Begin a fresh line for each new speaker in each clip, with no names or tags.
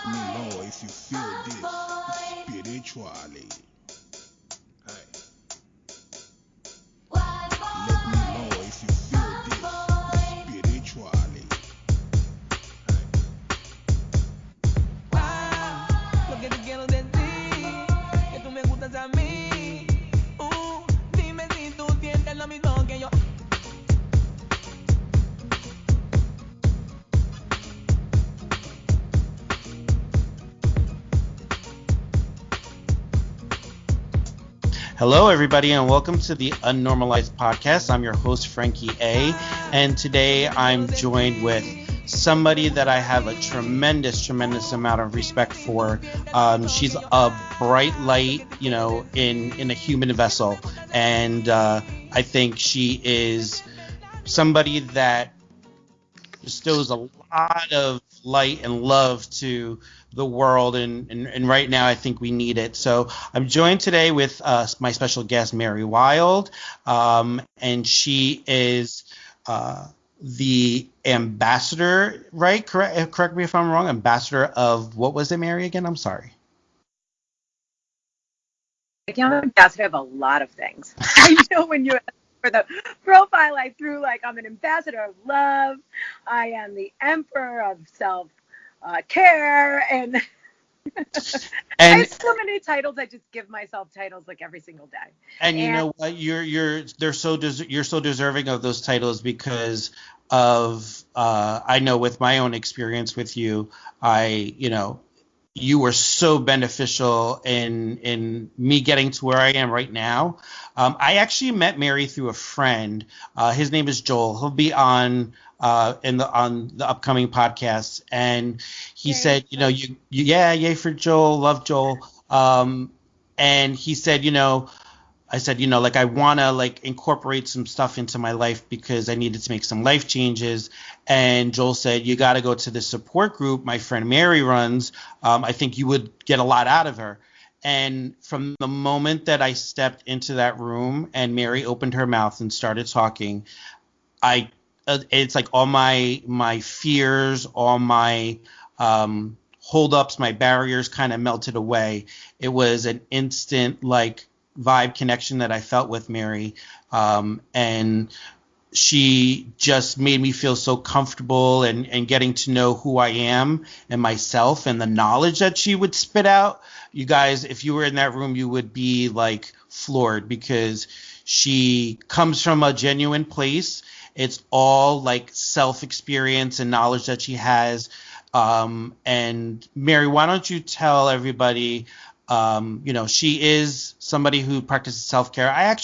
Let me know if you feel this spiritually. Hey. Let me know if you feel this spiritually.
Porque te quiero decir que tú me gustas a mí. Dime si tú sientes lo mismo que yo.
Hello, everybody, and welcome to the Unnormalized Podcast. I'm your host, Frankie A., and today I'm joined with somebody that I have a tremendous amount of respect for. She's a bright light, in a human vessel, and I think she is somebody that bestows a lot of light and love to the world, and right now I think we need it. So I'm joined today with my special guest, Mary Wilde, and she is the ambassador, right? Correct me if I'm wrong. Ambassador of, what was it, Mary, again? I'm sorry.
I'm an ambassador of a lot of things. I know when you for the profile I threw, like, I'm an ambassador of love. I am the emperor of self-care, and I have so many titles. I just give myself titles like every single day.
And you know what? You're so deserving of those titles because of I know with my own experience with you, you were so beneficial in me getting to where I am right now. I actually met Mary through a friend. His name is Joel. He'll be on the upcoming podcast, and he said, yay for Joel, love Joel. And he said, I said, I want to incorporate some stuff into my life because I needed to make some life changes. And Joel said, you got to go to the support group my friend Mary runs. I think you would get a lot out of her. And from the moment that I stepped into that room and Mary opened her mouth and started talking, it's like all my fears, all my holdups, my barriers kind of melted away. It was an instant vibe connection that I felt with Mary, and she just made me feel so comfortable and getting to know who I am and myself, and the knowledge that she would spit out. You guys, if you were in that room, you would be floored because she comes from a genuine place. It's all self-experience and knowledge that she has. And Mary, why don't you tell everybody, she is somebody who practices self-care. I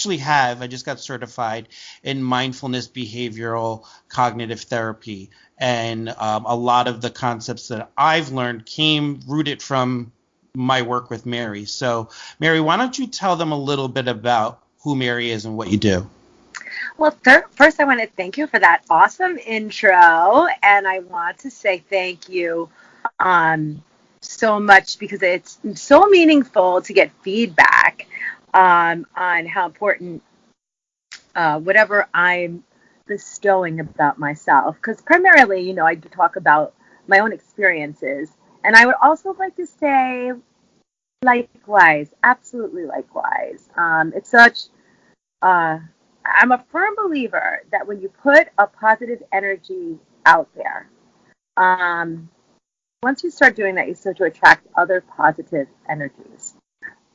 just got certified in mindfulness behavioral cognitive therapy. And a lot of the concepts that I've learned came rooted from my work with Mary. So Mary, why don't you tell them a little bit about who Mary is and what you do?
Well, first I want to thank you for that awesome intro, and I want to say thank you so much because it's so meaningful to get feedback on how important whatever I'm bestowing about myself. Because primarily, I talk about my own experiences, and I would also like to say, likewise, absolutely likewise. It's such. I'm a firm believer that when you put a positive energy out there, once you start doing that, you start to attract other positive energies.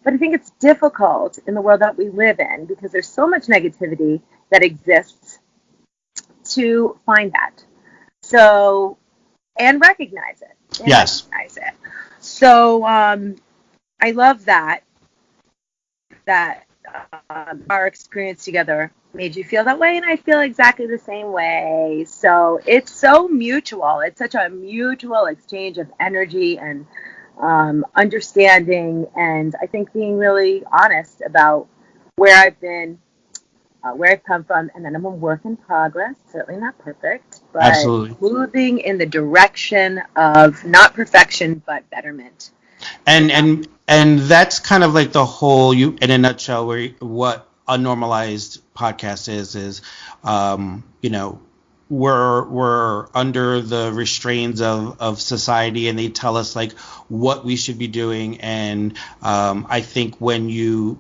But I think it's difficult in the world that we live in because there's so much negativity that exists to find that. So, and recognize it.
Yes.
Recognize it. So, I love that our experience together made you feel that way, and I feel exactly the same way. So it's so mutual. It's such a mutual exchange of energy and understanding, and I think being really honest about where I've been, where I've come from, and then I'm a work in progress, certainly not perfect, but
Absolutely.
Moving in the direction of not perfection, but betterment.
And that's kind of the whole, in a nutshell, what Unnormalized Podcast is we're under the restraints of society, and they tell us like what we should be doing. And I think when you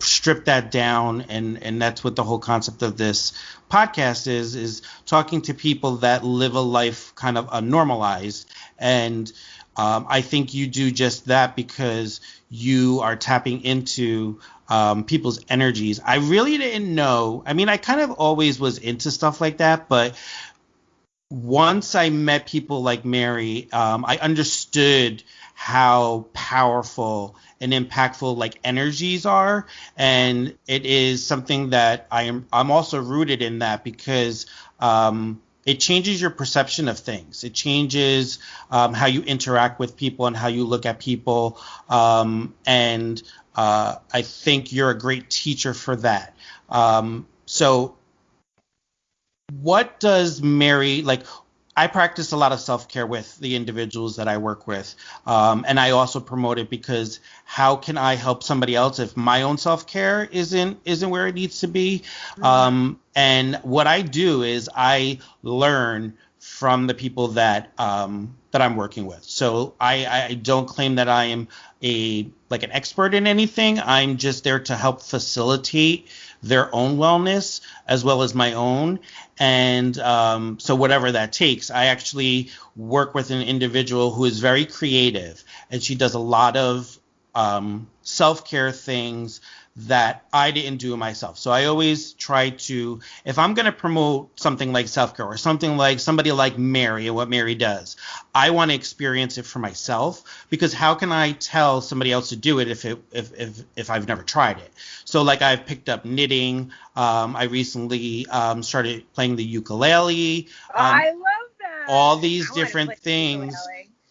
strip that down, and that's what the whole concept of this podcast is talking to people that live a life kind of unnormalized. And I think you do just that because you are tapping into people's energies. I really didn't know. I mean, I kind of always was into stuff like that, but once I met people like Mary, I understood how powerful and impactful like energies are, and it is something that I'm also rooted in that because it changes your perception of things. It changes how you interact with people and how you look at people, and I think you're a great teacher for that. So what does Mary like? I practice a lot of self-care with the individuals that I work with, and I also promote it because how can I help somebody else if my own self-care isn't where it needs to be? And what I do is I learn from the people that I'm working with. So I don't claim that I am an expert in anything. I'm just there to help facilitate their own wellness as well as my own. And so whatever that takes, I actually work with an individual who is very creative, and she does a lot of self-care things that I didn't do myself. So I always try to, if I'm going to promote something like self-care or something like somebody like Mary and what Mary does, I want to experience it for myself, because how can I tell somebody else to do it if I've never tried it? So like I've picked up knitting. I recently started playing the ukulele.
I love that.
All these different things.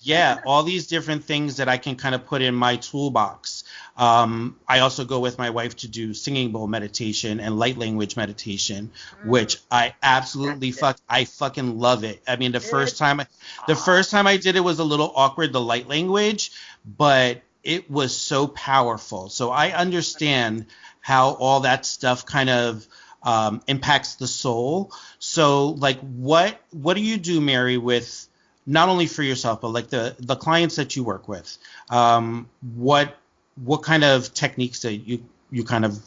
Yeah, all these different things that I can kind of put in my toolbox. I also go with my wife to do singing bowl meditation and light language meditation, which I absolutely fucking love it. I mean, the first time I did it was a little awkward, the light language, but it was so powerful. So I understand how all that stuff kind of impacts the soul. So like, what do you do, Mary, with not only for yourself, but like the clients that you work with? What kind of techniques that you kind of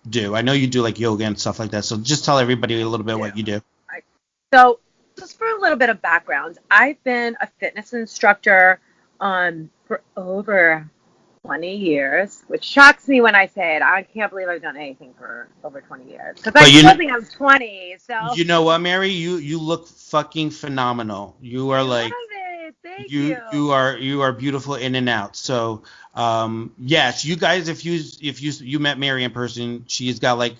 do? I know you do like yoga and stuff like that. So just tell everybody a little bit what you do.
So just for a little bit of background, I've been a fitness instructor for over 20 years, which shocks me when I say it. I can't believe I've done anything for over 20 years. Because I still think I'm 20. So
you know what, Mary? You look fucking phenomenal. You are like,
Thank you.
You are beautiful in and out. So yes, you guys, if you met Mary in person, she's got like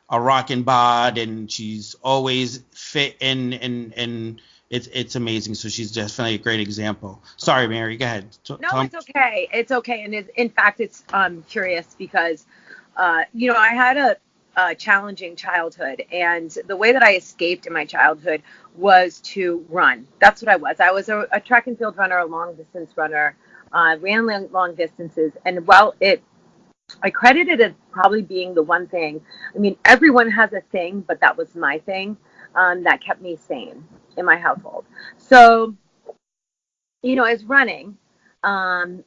a rockin' bod, and she's always fit and it's amazing. So she's definitely a great example. Sorry, Mary, go ahead.
It's okay. It's okay. And in fact, it's curious because I had a challenging childhood, and the way that I escaped in my childhood was to run. That's what I was. I was a track and field runner, a long distance runner, ran long distances. And while I credited it probably being the one thing, I mean, everyone has a thing, but that was my thing that kept me sane in my household. So, I was running, and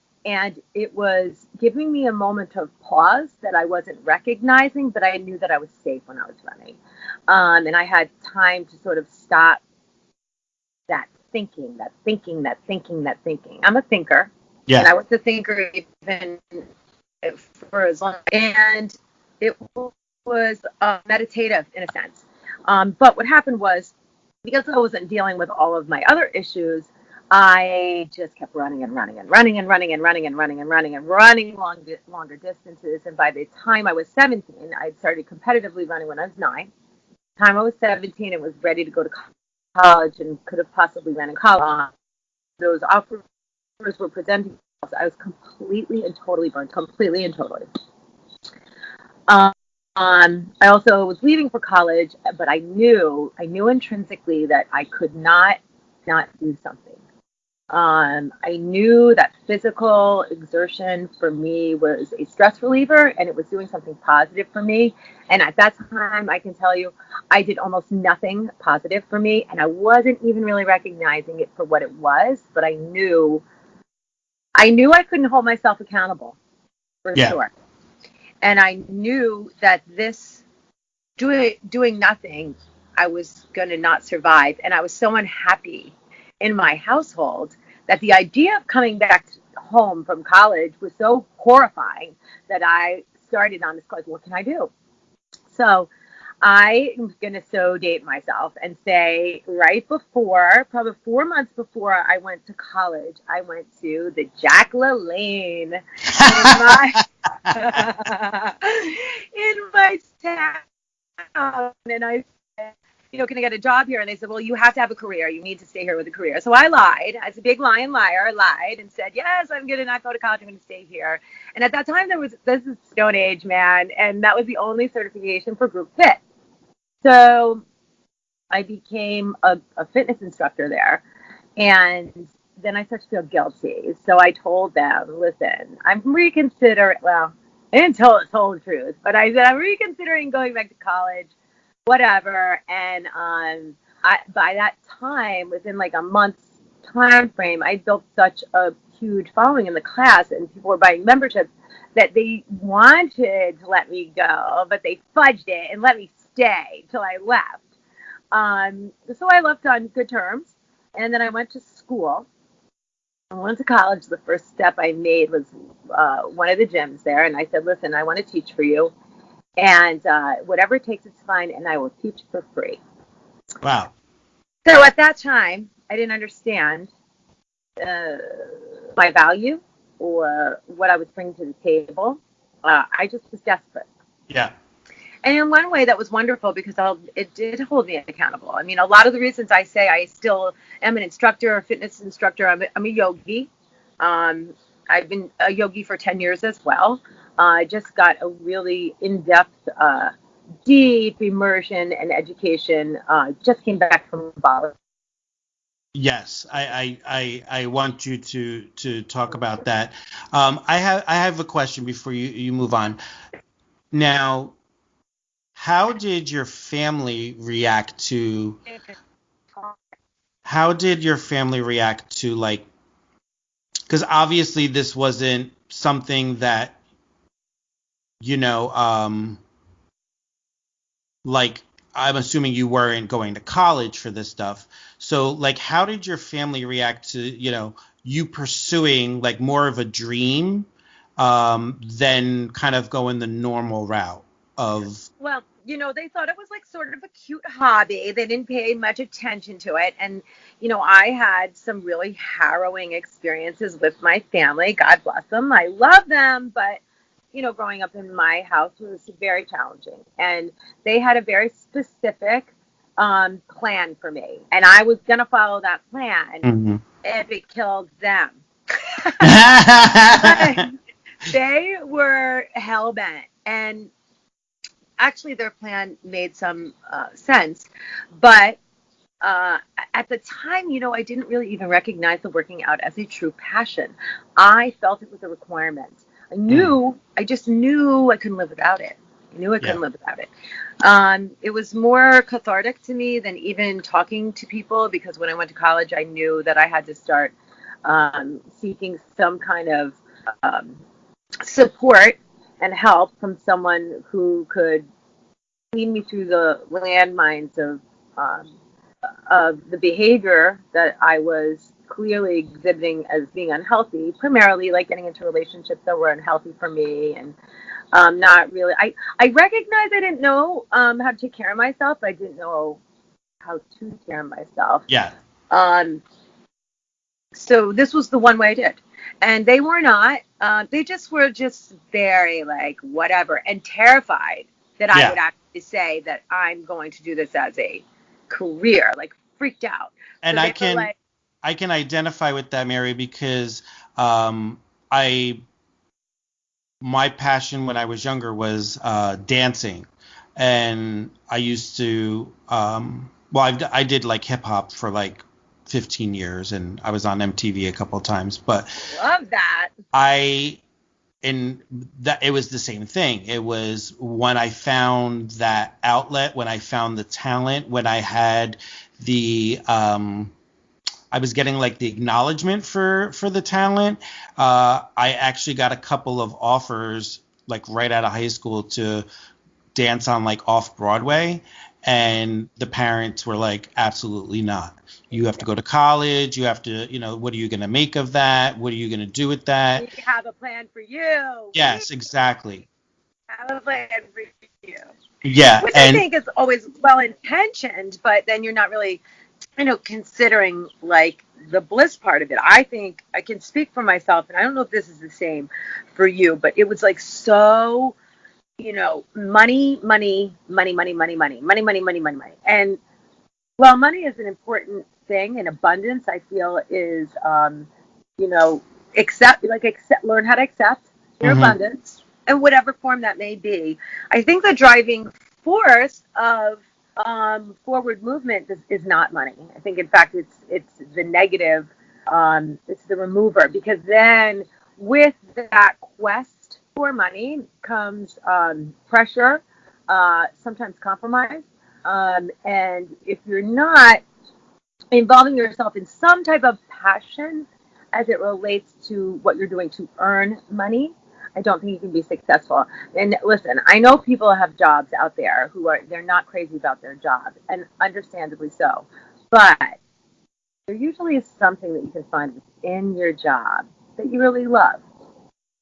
it was giving me a moment of pause that I wasn't recognizing, but I knew that I was safe when I was running. And I had time to sort of stop that thinking. I'm a thinker. Yeah. And I was a thinker even for as long. And it was meditative in a sense. But what happened was, because I wasn't dealing with all of my other issues, I just kept running longer distances. And by the time I was 17, I started competitively running when I was 9. By the time I was 17, it was ready to go to college and could have possibly run in college. Those offers were presenting. I was completely and totally burned, I also was leaving for college, but I knew intrinsically that I could not do something. I knew that physical exertion for me was a stress reliever, and it was doing something positive for me. And at that time, I can tell you, I did almost nothing positive for me, and I wasn't even really recognizing it for what it was. But I couldn't hold myself accountable for sure, and I knew that this doing nothing, I was going to not survive, and I was so unhappy in my household that the idea of coming back home from college was so horrifying that I started on this like, what can I do? So I am going to so date myself and say right before, probably 4 months before I went to college, I went to the Jack LaLanne in my town, and I said, can I get a job here? And they said, well, you have to have a career. You need to stay here with a career. So I lied. I was a big lying liar. I lied and said, yes, I'm going to not go to college. I'm going to stay here. And at that time, this is Stone Age, man. And that was the only certification for group fit. So I became a fitness instructor there. And then I started to feel guilty. So I told them, listen, I'm reconsidering. Well, I didn't tell the truth, but I said, I'm reconsidering going back to college. Whatever, and by that time, within like a month's time frame, I built such a huge following in the class, and people were buying memberships that they wanted to let me go, but they fudged it and let me stay till I left. So I left on good terms, and then I went to school. I went to college. The first step I made was one of the gyms there, and I said, listen, I want to teach for you. And whatever it takes, it's fine, and I will teach for free.
Wow.
So at that time, I didn't understand my value or what I was bringing to the table. I just was desperate.
Yeah.
And in one way, that was wonderful because it did hold me accountable. I mean, a lot of the reasons I say I still am an instructor, a fitness instructor, I'm a yogi. I've been a yogi for 10 years as well. I just got a really in-depth, deep immersion and education. Just came back from Bali.
Yes, I want you to talk about that. I have a question before you move on. Now, how did your family react to like, because obviously this wasn't something that, like, I'm assuming you weren't going to college for this stuff. So, like, how did your family react to, you pursuing, like, more of a dream than kind of going the normal route of...
Well, they thought it was, like, sort of a cute hobby. They didn't pay much attention to it. And, I had some really harrowing experiences with my family. God bless them. I love them, but... growing up in my house was very challenging, and they had a very specific plan for me, and I was going to follow that plan if it killed them. They were hell-bent, and actually their plan made some sense, but at the time, I didn't really even recognize the working out as a true passion. I felt it was a requirement. I just knew I couldn't live without it. It was more cathartic to me than even talking to people, because when I went to college, I knew that I had to start seeking some kind of support and help from someone who could lead me through the landmines of the behavior that I was clearly exhibiting as being unhealthy, primarily like getting into relationships that were unhealthy for me, and not really. I recognized I didn't know how to take care of myself, but I didn't know how to take care of myself.
Yeah.
So this was the one way I did. And they were not. They were just very like whatever, and terrified that I would actually say that I'm going to do this as a career, like freaked out.
And
so
I can identify with that, Mary, because my passion when I was younger was dancing, and I used to I did like hip hop for like 15 years, and I was on MTV a couple of times. But
Love that.
It was the same thing. It was when I found that outlet, when I found the talent, when I had I was getting like the acknowledgement for the talent. I actually got a couple of offers like right out of high school to dance on like off Broadway, and the parents were like, absolutely not. You have to go to college. You have to, what are you going to make of that? What are you going to do with that?
We have a plan for you.
Yes, exactly.
Have a plan for you.
Yeah.
Which I think is always well intentioned, but then you're not really, considering like the bliss part of it. I think I can speak for myself, and I don't know if this is the same for you, but it was like so, money. And while money is an important thing, and abundance, I feel is, learn how to accept your abundance in whatever form that may be. I think the driving force of forward movement is not money. I think, in fact, it's the negative. It's the remover, because then with that quest for money comes pressure, sometimes compromise, and if you're not involving yourself in some type of passion as it relates to what you're doing to earn money, I don't think you can be successful. And listen, I know people have jobs out there they're not crazy about their job, and understandably so. But there usually is something that you can find within your job that you really love.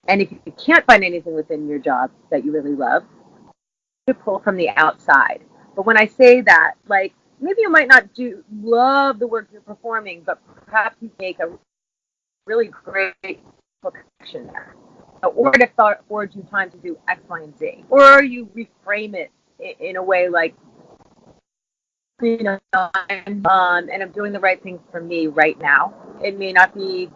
And if you can't find anything within your job that you really love, you pull from the outside. But when I say that, like, maybe you might not love the work you're performing, but perhaps you make a really great connection there. Or it affords you time to do X, Y, and Z. Or you reframe it in a way like, and I'm doing the right thing for me right now. It may not be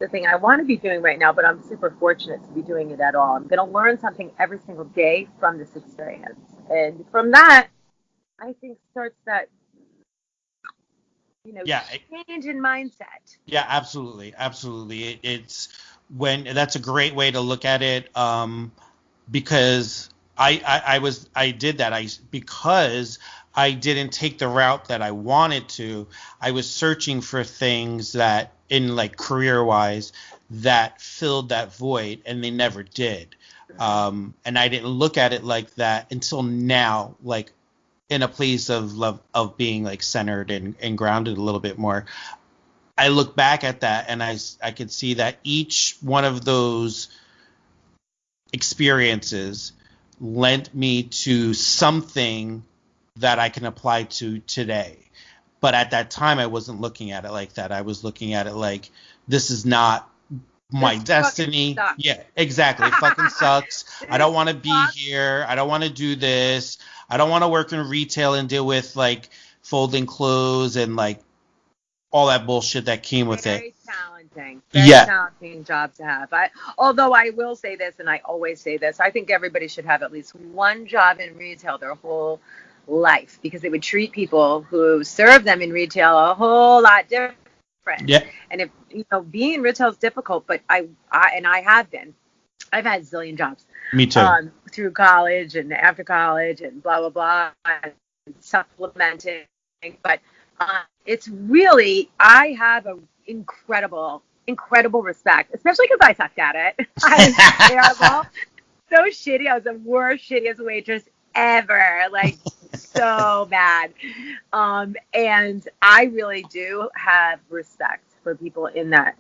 the thing I want to be doing right now, but I'm super fortunate to be doing it at all. I'm going to learn something every single day from this experience. And from that, I think starts that, change in mindset.
Yeah, absolutely. Absolutely. That's a great way to look at it. Because I did that. Because I didn't take the route that I wanted to. I was searching for things that, in like career wise, that filled that void, and they never did. And I didn't look at it like that until now, like in a place of love, of being like centered and grounded a little bit more. I look back at that, and I could see that each one of those experiences lent me to something that I can apply to today. But at that time, I wasn't looking at it like that. I was looking at it like, this is not my destiny. Yeah, exactly. It fucking sucks. I don't want to be here. I don't want to do this. I don't want to work in retail and deal with like folding clothes and like all that bullshit that came with it.
Very challenging. Very challenging job to have. Although I will say this, and I always say this, I think everybody should have at least one job in retail their whole life, because it would treat people who serve them in retail a whole lot different.
Yeah.
And if being in retail is difficult, but I've had a zillion jobs.
Me too.
Through college and after college and blah blah blah, and supplementing. But it's really, I have an incredible respect, especially because I sucked at it. I was terrible, so shitty. I was the worst, shittiest waitress ever, like so bad. And I really do have respect for people in that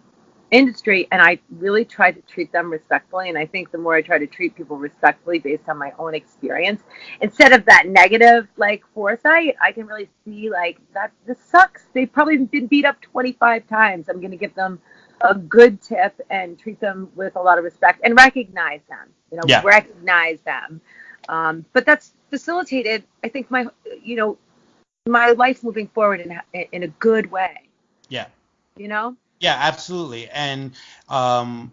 industry, and I really try to treat them respectfully. And I think the more I try to treat people respectfully based on my own experience, instead of that negative like foresight, I can really see like that this sucks. They've probably been beat up 25 times. I'm going to give them a good tip and treat them with a lot of respect and recognize them. Recognize them. But that's facilitated, I think, my life moving forward in a good way.
Yeah.
Yeah,
absolutely. And, I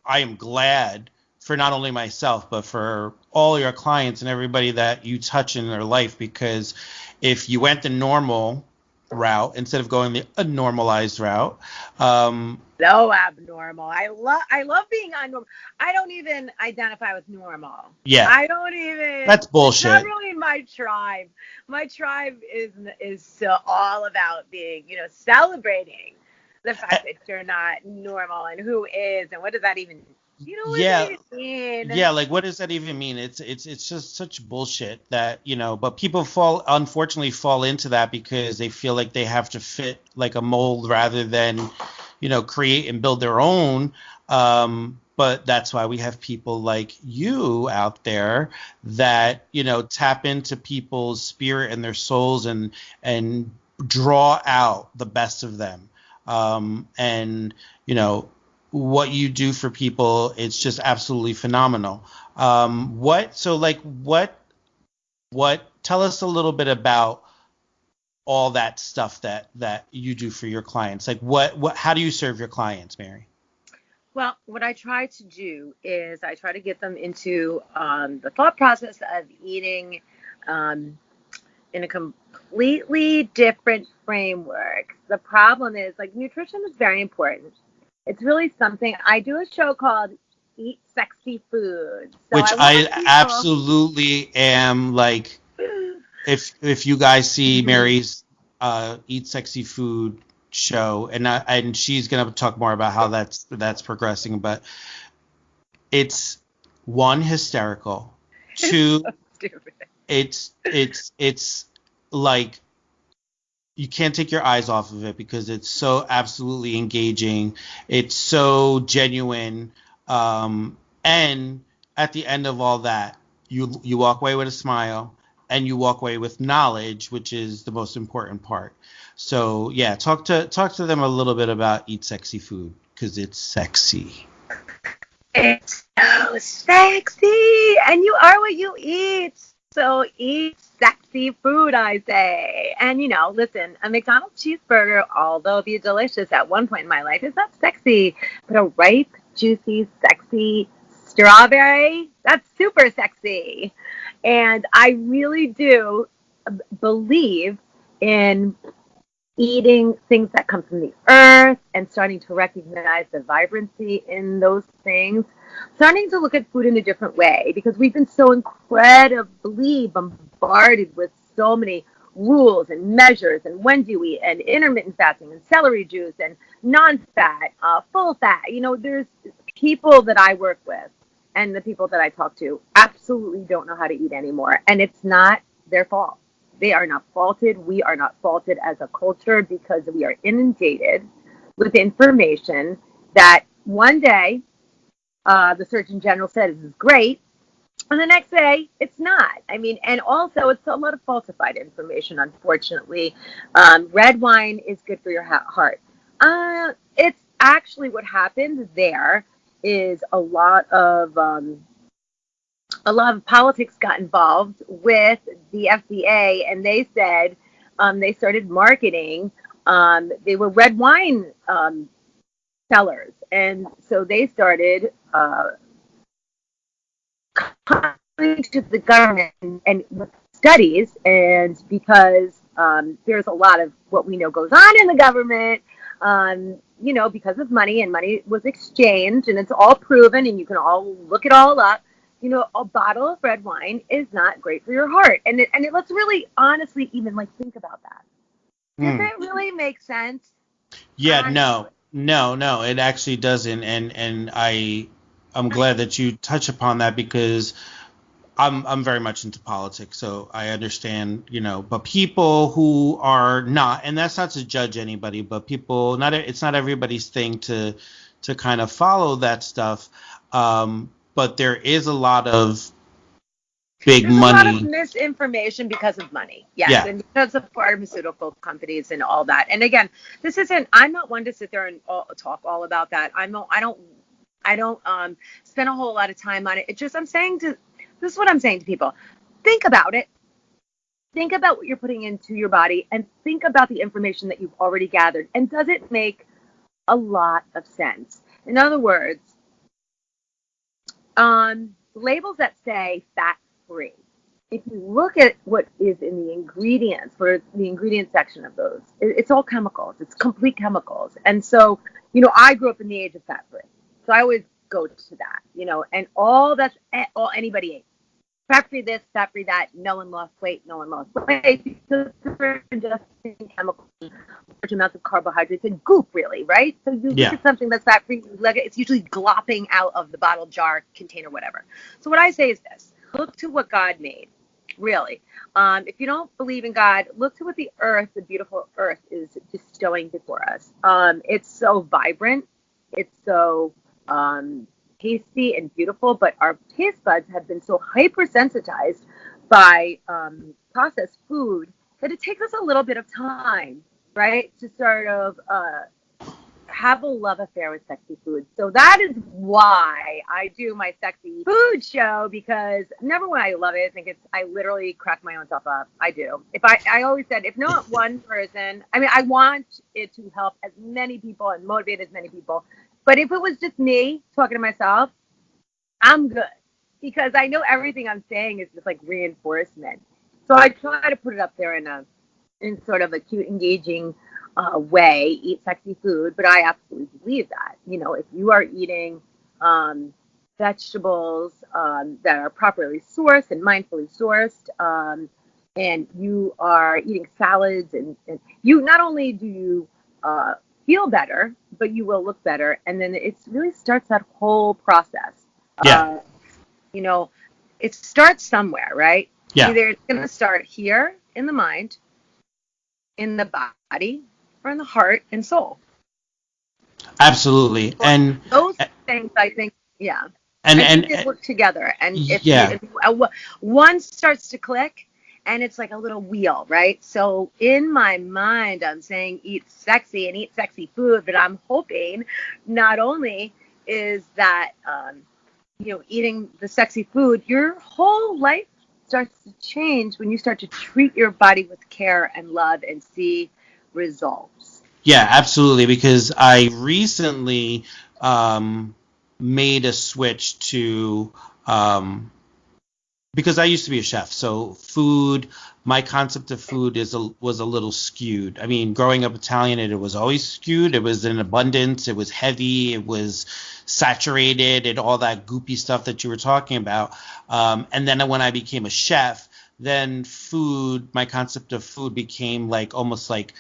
am glad for not only myself, but for all your clients and everybody that you touch in their life, because if you went the normal route instead of going the unnormalized route.
So abnormal. I love being unnormal. I don't even identify with normal.
Yeah.
I don't even.
That's bullshit.
It's not really my tribe. My tribe is so all about being, celebrating the fact that you're not normal and who is and what does that even what does that even mean?
Yeah, like what does that even mean? It's just such bullshit that, but people unfortunately fall into that because they feel like they have to fit like a mold rather than, create and build their own. But that's why we have people like you out there that, tap into people's spirit and their souls and draw out the best of them. And, what you do for people, it's just absolutely phenomenal. Tell us a little bit about all that stuff that you do for your clients. Like how do you serve your clients, Mary?
Well, what I try to do is I try to get them into the thought process of eating in a completely different framework. The problem is, like, nutrition is very important. It's really something. I do a show called Eat Sexy Food. So
which I absolutely am like, if you guys see Mary's Eat Sexy Food show, and she's gonna talk more about how that's progressing, but it's one, hysterical, two, it's like you can't take your eyes off of it because it's so absolutely engaging, it's so genuine, and at the end of all that, you walk away with a smile and you walk away with knowledge, which is the most important part. So yeah, talk to them a little bit about Eat Sexy Food because it's sexy.
It's so sexy, and you are what you eat. So eat sexy food, I say. And, listen, a McDonald's cheeseburger, although be delicious at one point in my life, is not sexy. But a ripe, juicy, sexy strawberry, that's super sexy. And I really do believe in eating things that come from the earth and starting to recognize the vibrancy in those things, starting to look at food in a different way, because we've been so incredibly bombarded with so many rules and measures and when do you eat and intermittent fasting and celery juice and non-fat, full fat. There's people that I work with and the people that I talk to absolutely don't know how to eat anymore, and it's not their fault. They are not faulted. We are not faulted as a culture because we are inundated with information that one day the Surgeon General said this is great, and the next day it's not. And also it's a lot of falsified information, unfortunately. Red wine is good for your heart. It's actually what happened there is a lot of politics got involved with the FDA, and they said they started marketing. They were red wine sellers, and so they started coming to the government and with studies, and because there's a lot of what we know goes on in the government, because of money, and money was exchanged, and it's all proven, and you can all look it all up. A bottle of red wine is not great for your heart. And let's really honestly even think about that. Does it really make sense?
Yeah, no, it actually doesn't. And I'm glad that you touch upon that because I'm very much into politics, so I understand, but people who are not, and that's not to judge anybody, but people, it's not everybody's thing to kind of follow that stuff. But there is a lot of big money. There's a lot of
misinformation because of money. Yes,
yeah. And
because of pharmaceutical companies and all that. And again, I'm not one to sit there and talk all about that. I don't spend a whole lot of time on it. This is what I'm saying to people. Think about it. Think about what you're putting into your body and think about the information that you've already gathered. And does it make a lot of sense? In other words, labels that say fat-free. if you look at what is in the ingredients, for the ingredient section of those, it's all chemicals. It's complete chemicals. And so, I grew up in the age of fat free. So I always go to that, and all anybody ate. Fat free this, fat free that. No one lost weight. No one lost weight because they're ingesting chemicals, large amounts of carbohydrates and goop, really, right? So you look at something that's fat free, like it's usually glopping out of the bottle, jar, container, whatever. So what I say is this: look to what God made. Really. If you don't believe in God, look to what the beautiful earth is bestowing before us. It's so vibrant. It's so tasty and beautiful, but our taste buds have been so hypersensitized by processed food that it takes us a little bit of time, right, to sort of have a love affair with sexy food. So that is why I do my sexy food show, because number one, I love it. I literally crack my own self up. I do. I always said, if not one person, I want it to help as many people and motivate as many people. But if it was just me talking to myself, I'm good, because I know everything I'm saying is just like reinforcement. So I try to put it up there in sort of a cute, engaging way, eat sexy food, but I absolutely believe that, if you are eating vegetables that are properly sourced and mindfully sourced, and you are eating salads, and you not only do you feel better, but you will look better, and then it really starts that whole process. It starts somewhere, right? Either it's going to start here in the mind, in the body, or in the heart and soul.
Absolutely. And
those things, I think, and they work together. And if one starts to click, and it's like a little wheel, right? So in my mind, I'm saying eat sexy and eat sexy food, but I'm hoping not only is that eating the sexy food, your whole life starts to change when you start to treat your body with care and love and see results.
Yeah, absolutely. Because I recently made a switch to because I used to be a chef, so my concept of food was a little skewed. I mean, growing up Italian, it was always skewed. It was in abundance. It was heavy. It was saturated and all that goopy stuff that you were talking about. And then when I became a chef, then my concept of food became almost like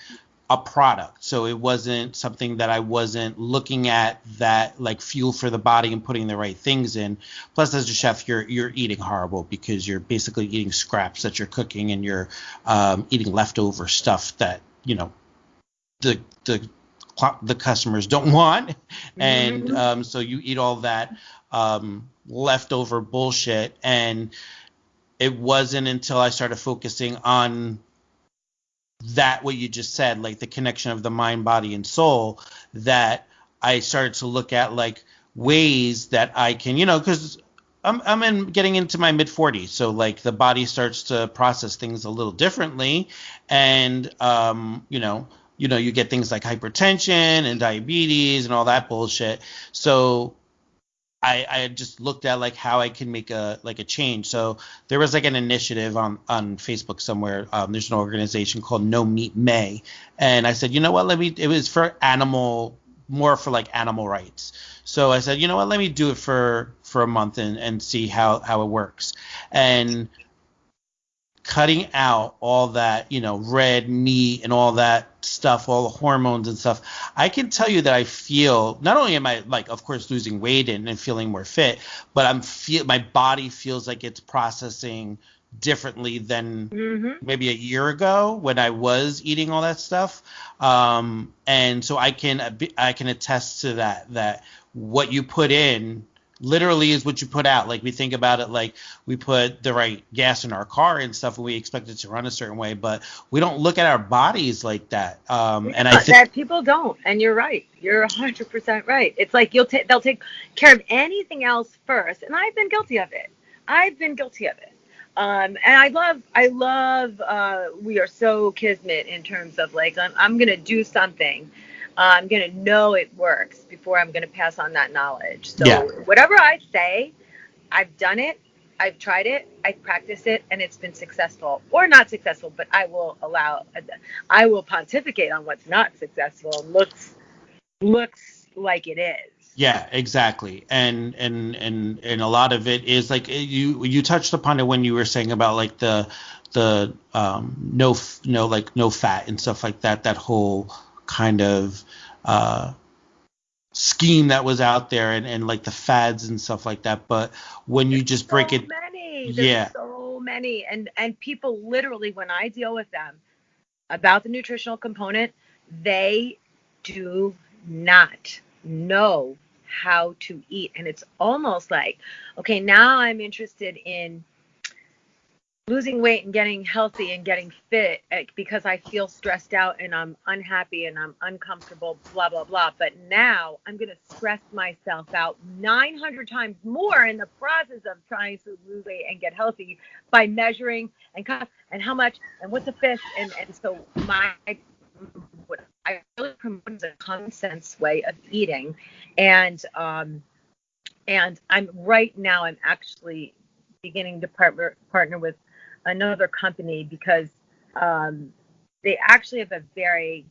a product. So it wasn't something that I wasn't looking at that like fuel for the body and putting the right things in. Plus, as a chef, you're eating horrible because you're basically eating scraps that you're cooking, and you're eating leftover stuff that the customers don't want, and so you eat all that leftover bullshit. And it wasn't until I started focusing on that, what you just said, like the connection of the mind, body, and soul, that I started to look at like ways that I can, because I'm getting into my mid 40s, so like the body starts to process things a little differently, and you get things like hypertension and diabetes and all that bullshit. So I just looked at like how I can make a change. So there was like an initiative on Facebook somewhere. There's an organization called No Meat May, and I said, you know what? It was for more for like animal rights. So I said, you know what? Let me do it for a month and see how it works. And cutting out all that, red meat and all that stuff, all the hormones and stuff, I can tell you that I feel, not only am I like, of course, losing weight and feeling more fit, but my body feels like it's processing differently than maybe a year ago when I was eating all that stuff. And so I can attest to that what you put in literally is what you put out. Like, we think about it like we put the right gas in our car and stuff, and we expect it to run a certain way, but we don't look at our bodies like that. And I think
that people don't, and you're right. You're 100% right. It's like they'll take care of anything else first, and I've been guilty of it. And I love we are so kismet in terms of like, I'm gonna do something. I'm going to know it works before I'm going to pass on that knowledge. So whatever I say, I've done it, I've tried it, I practice it, and it's been successful or not successful, but I will pontificate on what's not successful and looks like it is.
Yeah, exactly. And a lot of it is like you touched upon it when you were saying about like the no fat and stuff like that, that whole kind of scheme that was out there, and like the fads and stuff like that. But when you just break it,
There's so many, and people literally, when I deal with them about the nutritional component, they do not know how to eat. And it's almost like, okay, now I'm interested in losing weight and getting healthy and getting fit because I feel stressed out and I'm unhappy and I'm uncomfortable, blah, blah, blah. But now I'm going to stress myself out 900 times more in the process of trying to lose weight and get healthy by measuring and how much and what's a fish. And so what I really promote is a common sense way of eating. And I'm actually beginning to partner with another company because they actually have a very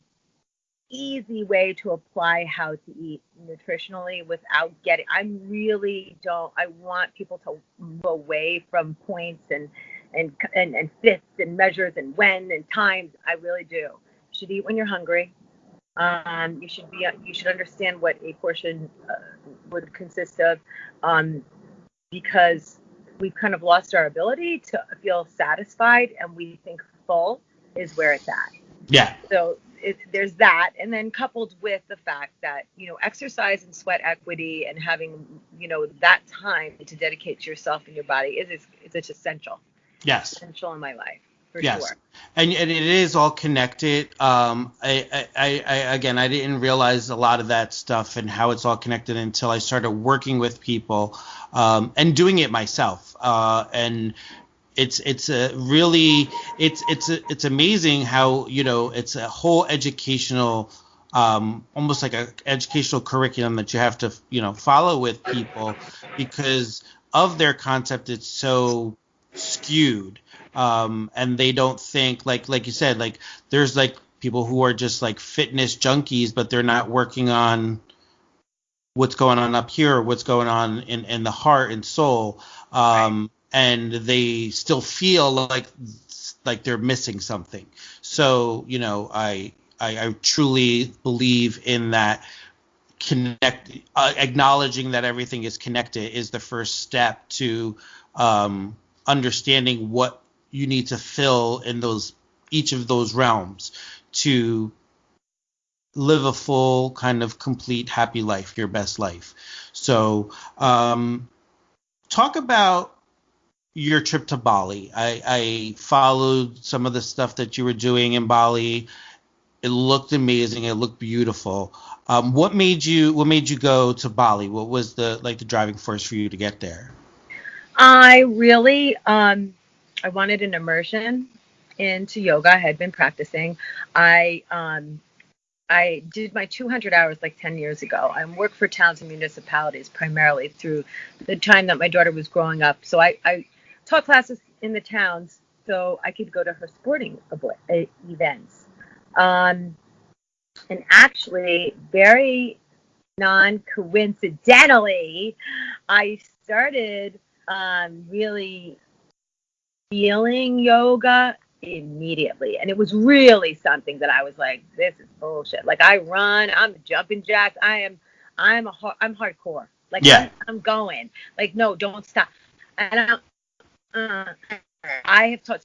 easy way to apply how to eat nutritionally without I want people to move away from points and fits and measures and when and times. I really do. You should eat when you're hungry. You should understand what a portion would consist of, because we've kind of lost our ability to feel satisfied, and we think full is where it's at.
Yeah.
So there's that, and then coupled with the fact that exercise and sweat equity and having that time to dedicate to yourself and your body is it's essential.
Yes.
Essential in my life. For
yes.
Sure.
And it is all connected. I didn't realize a lot of that stuff and how it's all connected until I started working with people and doing it myself. And it's amazing how it's a whole educational, almost like an educational curriculum that you have to follow with people because of their concept. It's so skewed. And they don't think like you said, like there's like people who are just like fitness junkies, but they're not working on what's going on up here, or what's going on in the heart and soul. And they still feel like they're missing something. So, I truly believe in that acknowledging that everything is connected is the first step to understanding what you need to fill in each of those realms to live a full kind of complete happy life, your best life. So talk about your trip to Bali. I followed some of the stuff that you were doing in Bali. It looked amazing. It looked beautiful. What made you go to Bali? What was the driving force for you to get there?
I really I wanted an immersion into yoga. I had been practicing. I did my 200 hours like 10 years ago. I worked for towns and municipalities primarily through the time that my daughter was growing up. So I taught classes in the towns so I could go to her sporting events. And actually, very non-coincidentally, I started really feeling yoga immediately, and it was really something that I was like, this is bullshit. Like I run, I'm jumping jacks, I'm hardcore. Like yeah. I'm going. Like no, don't stop. And I have taught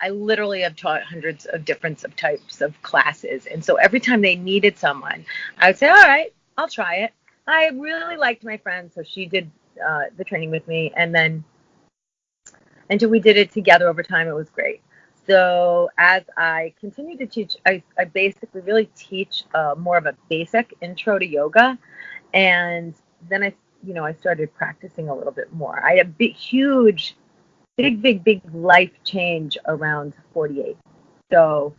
I literally have taught hundreds of different types of classes, and so every time they needed someone, I would say, all right, I'll try it. I really liked my friend, so she did the training with me, and then until we did it together over time, it was great. So as I continue to teach, I basically really teach more of a basic intro to yoga, and then I started practicing a little bit more. I had a big life change around 48. So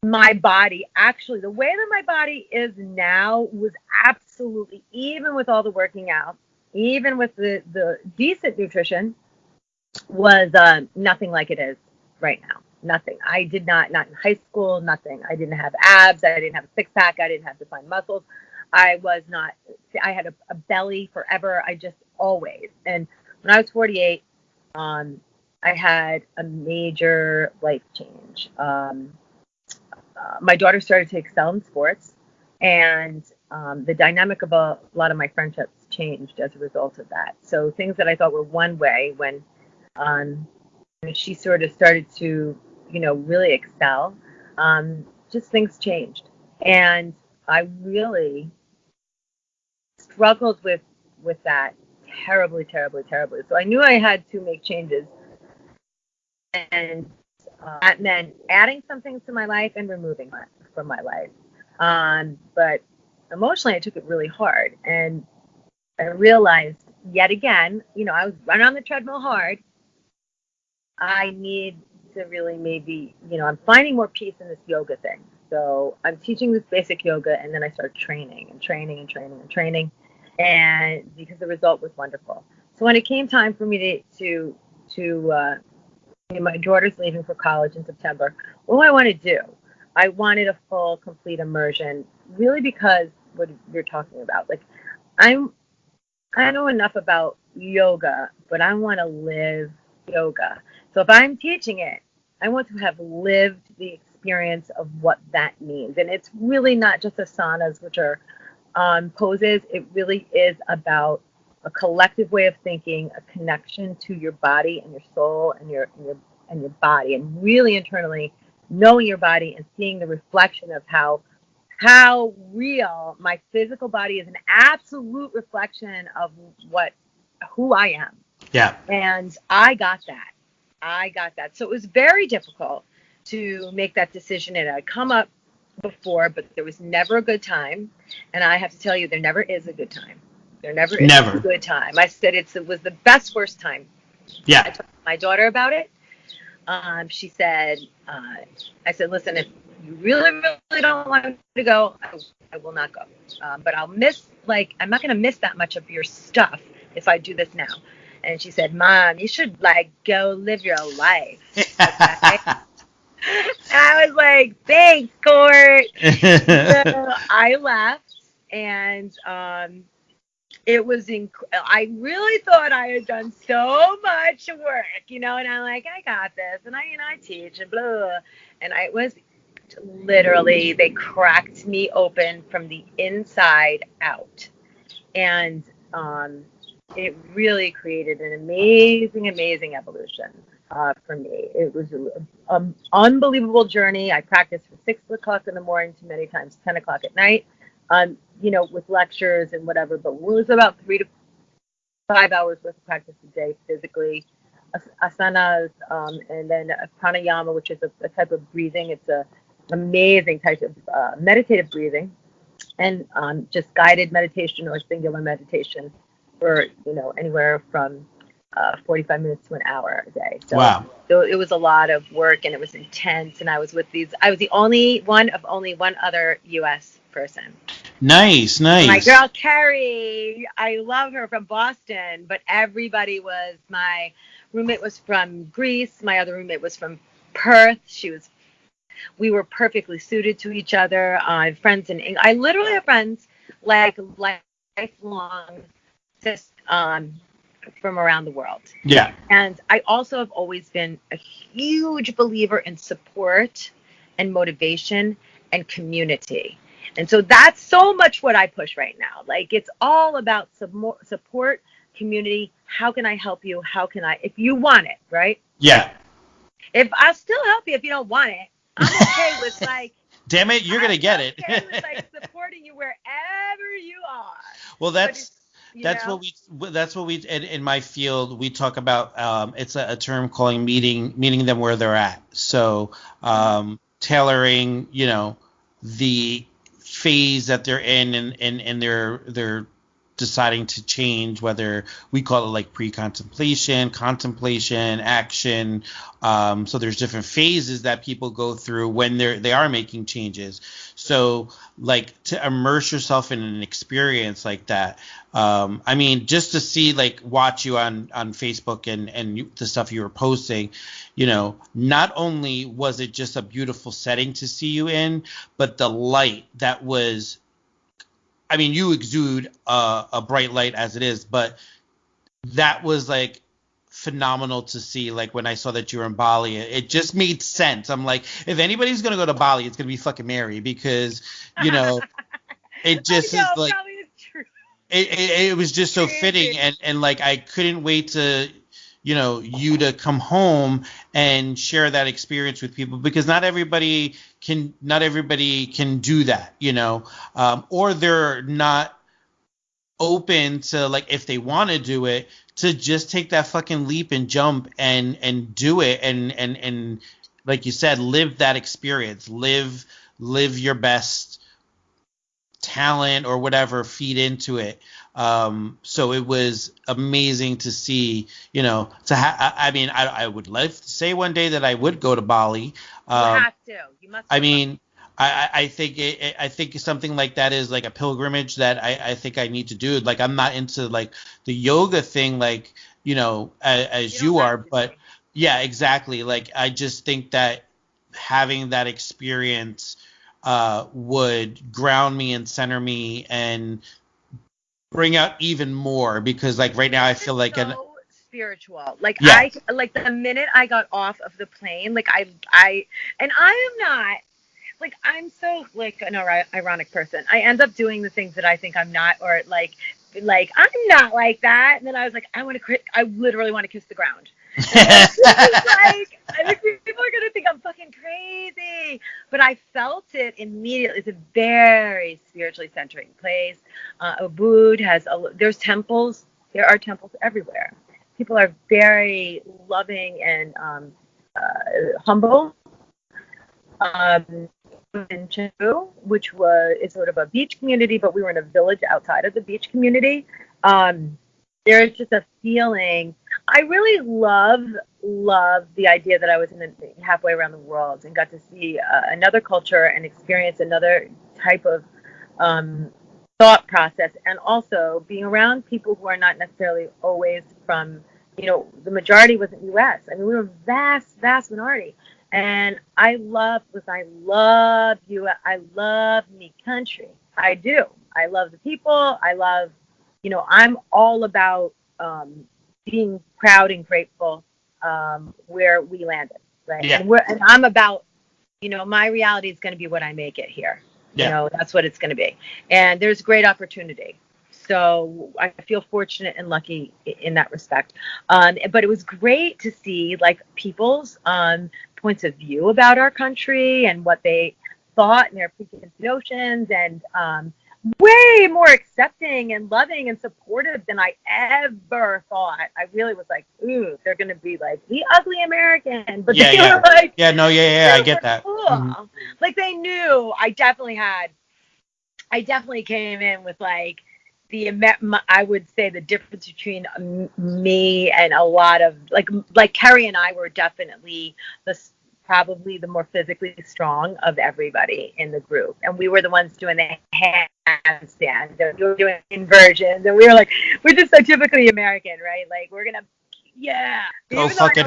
my body, actually, the way that my body is now was absolutely, even with all the working out, even with the decent nutrition, was nothing like it is right now. Nothing. I did not in high school, nothing. I didn't have abs. I didn't have a six-pack. I didn't have defined muscles. I had a belly forever. I just always. And when I was 48, I had a major life change. My daughter started to excel in sports, and the dynamic of a lot of my friendships changed as a result of that. So things that I thought were one way, when she sort of started to, really excel, just things changed. And I really struggled with that terribly, terribly, terribly. So I knew I had to make changes, and that meant adding some things to my life and removing that from my life. But emotionally, I took it really hard, and I realized yet again, I was running on the treadmill hard. I need to really maybe, I'm finding more peace in this yoga thing. So I'm teaching this basic yoga, and then I start training and training and training and training, and because the result was wonderful. So when it came time for me to my daughter's leaving for college in September, what do I want to do? I wanted a full, complete immersion, really, because what you're talking about. Like, I know enough about yoga, but I want to live yoga. So if I'm teaching it, I want to have lived the experience of what that means. And it's really not just asanas, which are poses. It really is about a collective way of thinking, a connection to your body and your soul and your body, and really internally knowing your body and seeing the reflection of how real my physical body is, an absolute reflection of who I am.
Yeah.
And I got that. So it was very difficult to make that decision. And I'd come up before, but there was never a good time. And I have to tell you, there never is a good time. There never is a good time. I said it was the best worst time.
Yeah.
I told my daughter about it. She said, I said, listen, if you really, really don't want to go, I will not go. But I'm not going to miss that much of your stuff if I do this now. And she said, Mom, you should go live your life. Okay? I was like, thanks, Court. So I left, and it was I really thought I had done so much work, and I'm like, I got this, and I teach and blah, and I was literally, they cracked me open from the inside out, and it really created an amazing evolution for me. It was an unbelievable journey. I practiced from 6 o'clock in the morning to many times 10 o'clock at night, with lectures and whatever, but it was about 3 to 5 hours worth of practice a day physically, asanas, and then pranayama, which is a type of breathing. It's an amazing type of meditative breathing, and just guided meditation or singular meditation for, anywhere from 45 minutes to an hour a day. So,
wow.
So it was a lot of work, and it was intense, and I was the only one other U.S. person.
Nice.
My girl Carrie, I love her, from Boston, but everybody my roommate was from Greece, my other roommate was from Perth. We were perfectly suited to each other. I have friends in England. I literally have friends lifelong, just from around the world.
Yeah.
And I also have always been a huge believer in support and motivation and community. And so that's so much what I push right now. It's all about support, community. How can I help you? If you want it, right?
Yeah.
If I'll still help you if you don't want it. I'm okay with
damn it, you're going to get it.
I'm okay with supporting you wherever you are.
Well, that's what we in my field we talk about. It's a term calling meeting them where they're at. So tailoring, the phase that they're in and their deciding to change, whether we call it like pre-contemplation, contemplation, action. So there's different phases that people go through when they are making changes. So like to immerse yourself in an experience like that. I mean, just to see, like, watch you on Facebook and the stuff you were posting, you know, not only was it just a beautiful setting to see you in, but the light that was, I mean, you exude a bright light as it is, but that was like phenomenal to see. Like when I saw that you were in Bali, it just made sense. I'm like, if anybody's gonna go to Bali, it's gonna be fucking Mary, because, you know, it just is like, it was just so fitting, and like I couldn't wait to, you know, you to come home and share that experience with people, because not everybody can do that, you know, or they're not open to, like, if they want to do it, to just take that fucking leap and jump and do it, and like you said, live that experience, live your best talent or whatever, feed into it. So it was amazing to see, you know, I mean, I would love to say one day that I would go to Bali.
You have to. You must.
I mean, I think something like that is like a pilgrimage that I think I need to do. Like, I'm not into like the yoga thing, like, you know, as you are, but yeah, exactly. Like, I just think that having that experience would ground me and center me and bring out even more, because like right now I feel like
spiritual. Like,
yeah.
I like the minute I got off of the plane, like I and I am not, like, I'm so like an ironic person. I end up doing the things that I think I'm not, or like I'm not like that. And then I was like, I literally want to kiss the ground. Like, I think people are gonna think I'm fucking crazy, but I felt it immediately. It's a very spiritually centering place. Ubud has there's temples. There are temples everywhere. People are very loving and humble. In Cebu, which is sort of a beach community, but we were in a village outside of the beach community. There's just a feeling. I really love the idea that I was halfway around the world and got to see another culture and experience another type of thought process, and also being around people who are not necessarily always from, you know, the majority wasn't U.S. I mean, we were a vast minority. And I love you. I love me country. I do. I love the people. I love, you know, I'm all about being proud and grateful where we landed, right?
Yeah.
And I'm about, you know, my reality is going to be what I make it here.
Yeah.
You know, that's what it's going to be. And there's great opportunity. So I feel fortunate and lucky in that respect. But it was great to see, like, people's points of view about our country and what they thought and their preconceived notions, and way more accepting and loving and supportive than I ever thought. I really was like, ooh, they're going to be like the ugly American, but they were like,
I get that.
Cool.
Mm-hmm.
Like, they knew. I definitely came in with like I would say the difference between me and a lot of like Kerry and I were definitely probably the more physically strong of everybody in the group, and we were the ones doing the handstand, and we were doing inversions, and we were like, we're just so typically American, right? Like, we're gonna go
fucking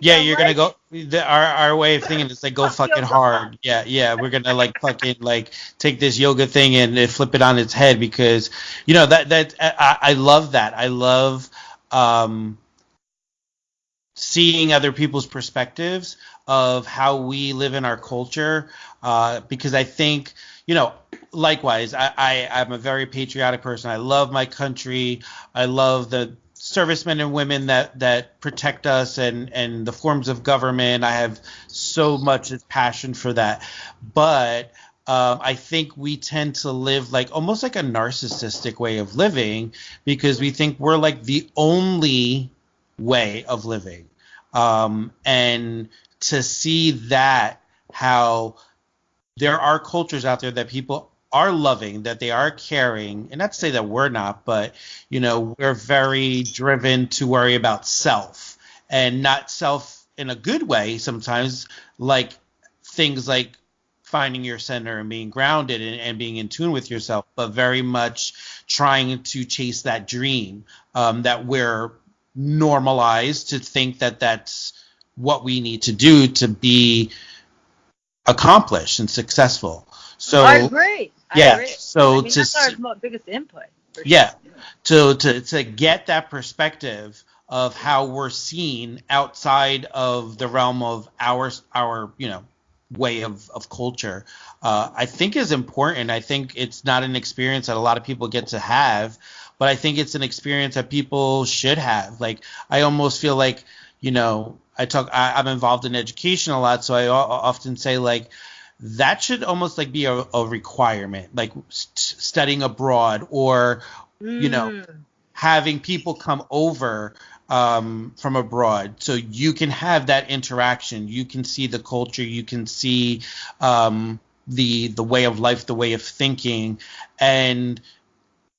you're gonna go. Our way of thinking is like, go fucking hard. Yeah, we're gonna like fucking like take this yoga thing and flip it on its head, because, you know, that I love that. I love seeing other people's perspectives of how we live in our culture, because I think, you know, likewise, I'm a very patriotic person. I love my country. I love the servicemen and women that protect us, and the forms of government. I have so much passion for that. But I think we tend to live like almost like a narcissistic way of living, because we think we're like the only way of living. And to see that, how there are cultures out there that people are loving, that they are caring, and not to say that we're not, but we're very driven to worry about self, and not self in a good way sometimes, like things like finding your center and being grounded and being in tune with yourself, but very much trying to chase that dream, that we're normalized to think that that's what we need to do to be accomplished and successful. So
I agree.
yeah. So
that's our biggest input.
Yeah. To get that perspective of how we're seen outside of the realm of our way of culture, I think is important. I think it's not an experience that a lot of people get to have, but I think it's an experience that people should have. Like, I almost feel like, I'm involved in education a lot, so I often say, like, that should almost like be a requirement, like studying abroad, or having people come over from abroad, so you can have that interaction. You can see the culture. You can see the way of life, the way of thinking, and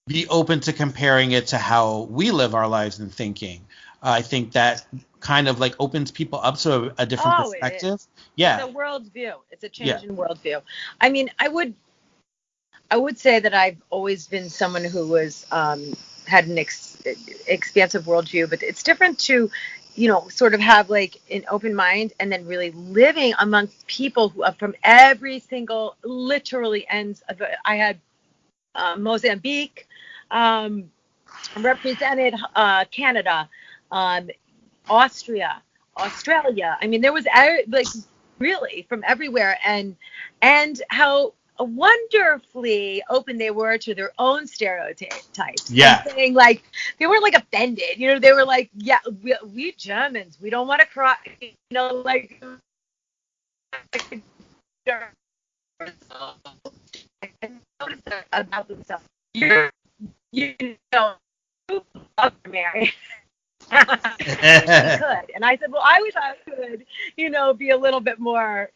be open to comparing it to how we live our lives and thinking. I think that kind of like opens people up to a different perspective. Yeah.
It's a worldview. It's a change in worldview. I mean, I would say that I've always been someone who was had an expansive worldview, but it's different to, sort of have like an open mind and then really living amongst people who are from every single literally ends of it. I had Mozambique, represented Canada, Austria, Australia. I mean, there was like really from everywhere, and how wonderfully open they were to their own stereotypes.
Yeah.
And saying, like, they weren't like offended. They were like, yeah, we Germans, we don't want to cry. Like about themselves. Mary. He could. And I said, well, I wish I could, be a little bit more,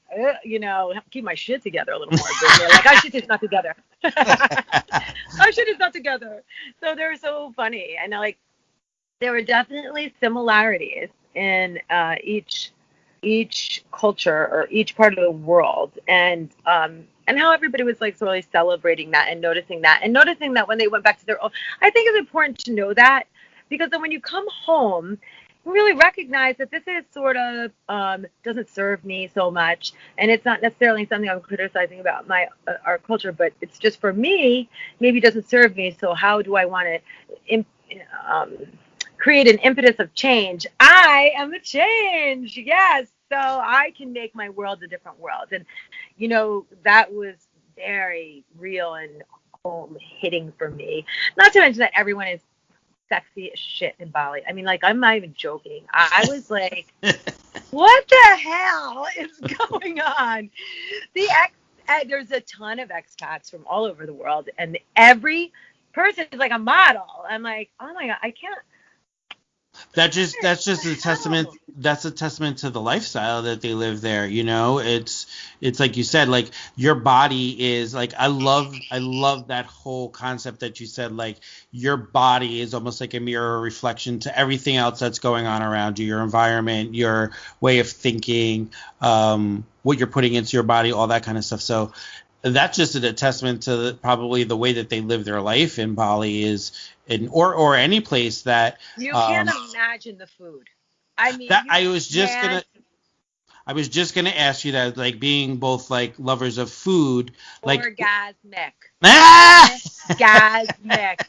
keep my shit together a little more. Like, our shit is not together. Our shit is not together. So they're so funny. And like, there were definitely similarities in each culture or each part of the world. And how everybody was like really celebrating that and noticing that when they went back to their own. I think it's important to know that, because then when you come home, you really recognize that this is sort of doesn't serve me so much, and it's not necessarily something I'm criticizing about our culture, but it's just for me, maybe doesn't serve me. So how do I want to create an impetus of change? I am the change, yes. So I can make my world a different world, and that was very real and home hitting for me. Not to mention that everyone is sexy as shit in Bali. I mean, like, I'm not even joking. I was like, what the hell is going on? There's a ton of expats from all over the world, and every person is like a model. I'm like, oh my God, I can't. That's just a testament.
That's a testament to the lifestyle that they live there. It's like you said, like, your body is like, I love that whole concept that you said, like, your body is almost like a mirror reflection to everything else that's going on around you, your environment, your way of thinking, what you're putting into your body, all that kind of stuff. So that's just a testament to probably the way that they live their life in Bali or any place that
you can't imagine the food. I mean,
I was just gonna ask you that, like, being both like lovers of food, like
orgasmic.
Orgasmic.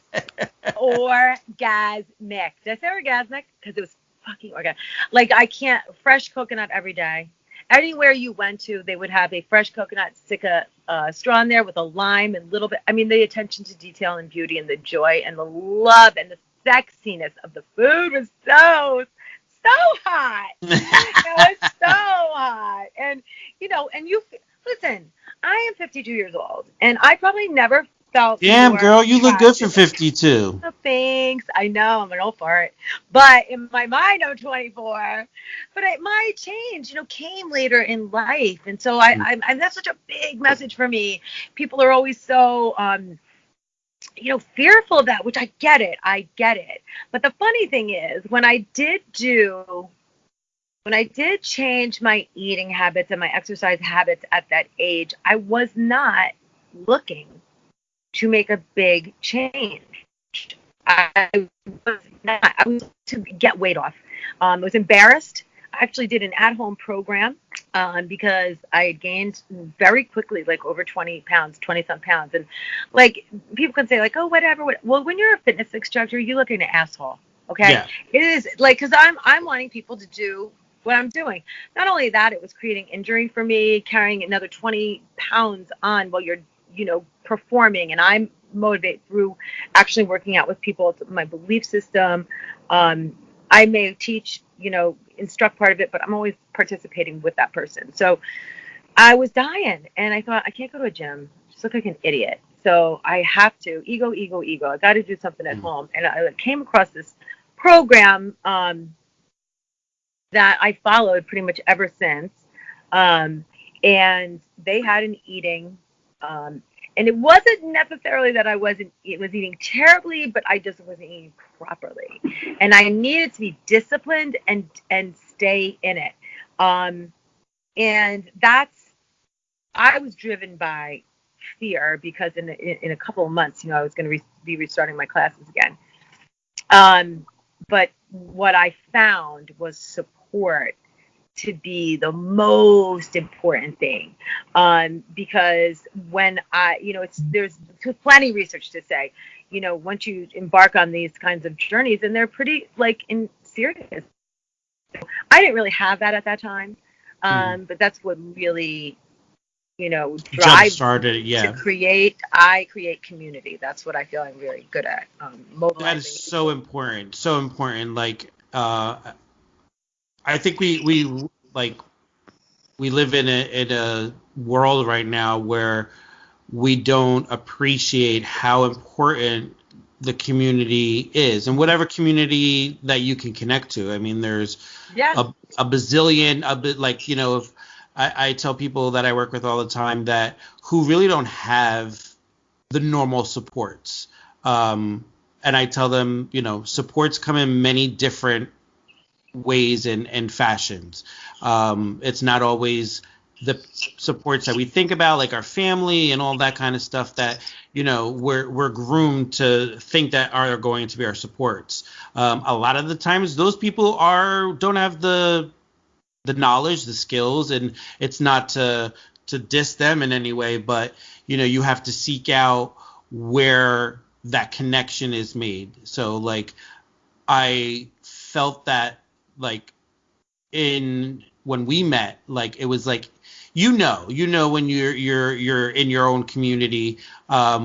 Orgasmic. Did I say orgasmic? Because it was fucking organic. Like, I can't. Fresh coconut every day. Anywhere you went to, they would have a fresh coconut, stick a straw in there with a lime and a little bit. I mean, the attention to detail and beauty and the joy and the love and the sexiness of the food was so hot. It was so hot. And, and you listen, I am 52 years old, and I probably never felt
Damn,
more
girl, you look good for
attractive.
52.
Oh, thanks. I know I'm an old fart, but in my mind I'm 24. But it might change. Came later in life, and so I that's such a big message for me. People are always so fearful of that, which I get it. I get it. But the funny thing is, when I did change my eating habits and my exercise habits at that age, I was not looking to make a big change. I was not. I was to get weight off. I was embarrassed. I actually did an at-home program because I had gained very quickly, like over 20 pounds, 20-some pounds. And like people can say like, oh, whatever. Well, when you're a fitness instructor, you look like an asshole. Okay.
Yeah.
It is like, because I'm wanting people to do what I'm doing. Not only that, it was creating injury for me, carrying another 20 pounds on while you're, performing. And I'm motivated through actually working out with people. It's my belief system. I may teach, instruct part of it, but I'm always participating with that person. So I was dying and I thought, I can't go to a gym. Just look like an idiot. So I have to ego. I got to do something at home. And I came across this program, that I followed pretty much ever since. And they had an eating, and it wasn't necessarily that I was eating terribly, but I just wasn't eating properly. And I needed to be disciplined and stay in it. And I was driven by fear because in a couple of months, I was going to be restarting my classes again. But what I found was support to be the most important thing, because when there's plenty of research to say, once you embark on these kinds of journeys, and they're pretty serious. I didn't really have that at that time, but that's what really drives
started, yeah.
to create. I create community. That's what I feel I'm very good at. Mobilizing.
That is so important. So important. Like, I think we live in a world right now where we don't appreciate how important the community is, and whatever community that you can connect to. I mean, there's a bazillion, if I tell people that I work with all the time that who really don't have the normal supports. And I tell them, supports come in many different ways and fashions. It's not always the supports that we think about, like our family and all that kind of stuff that, we're groomed to think that are going to be our supports. A lot of the times those people don't have the knowledge, the skills, and it's not to diss them in any way, but you have to seek out where that connection is made. So I felt that when we met, it was when you're in your own community,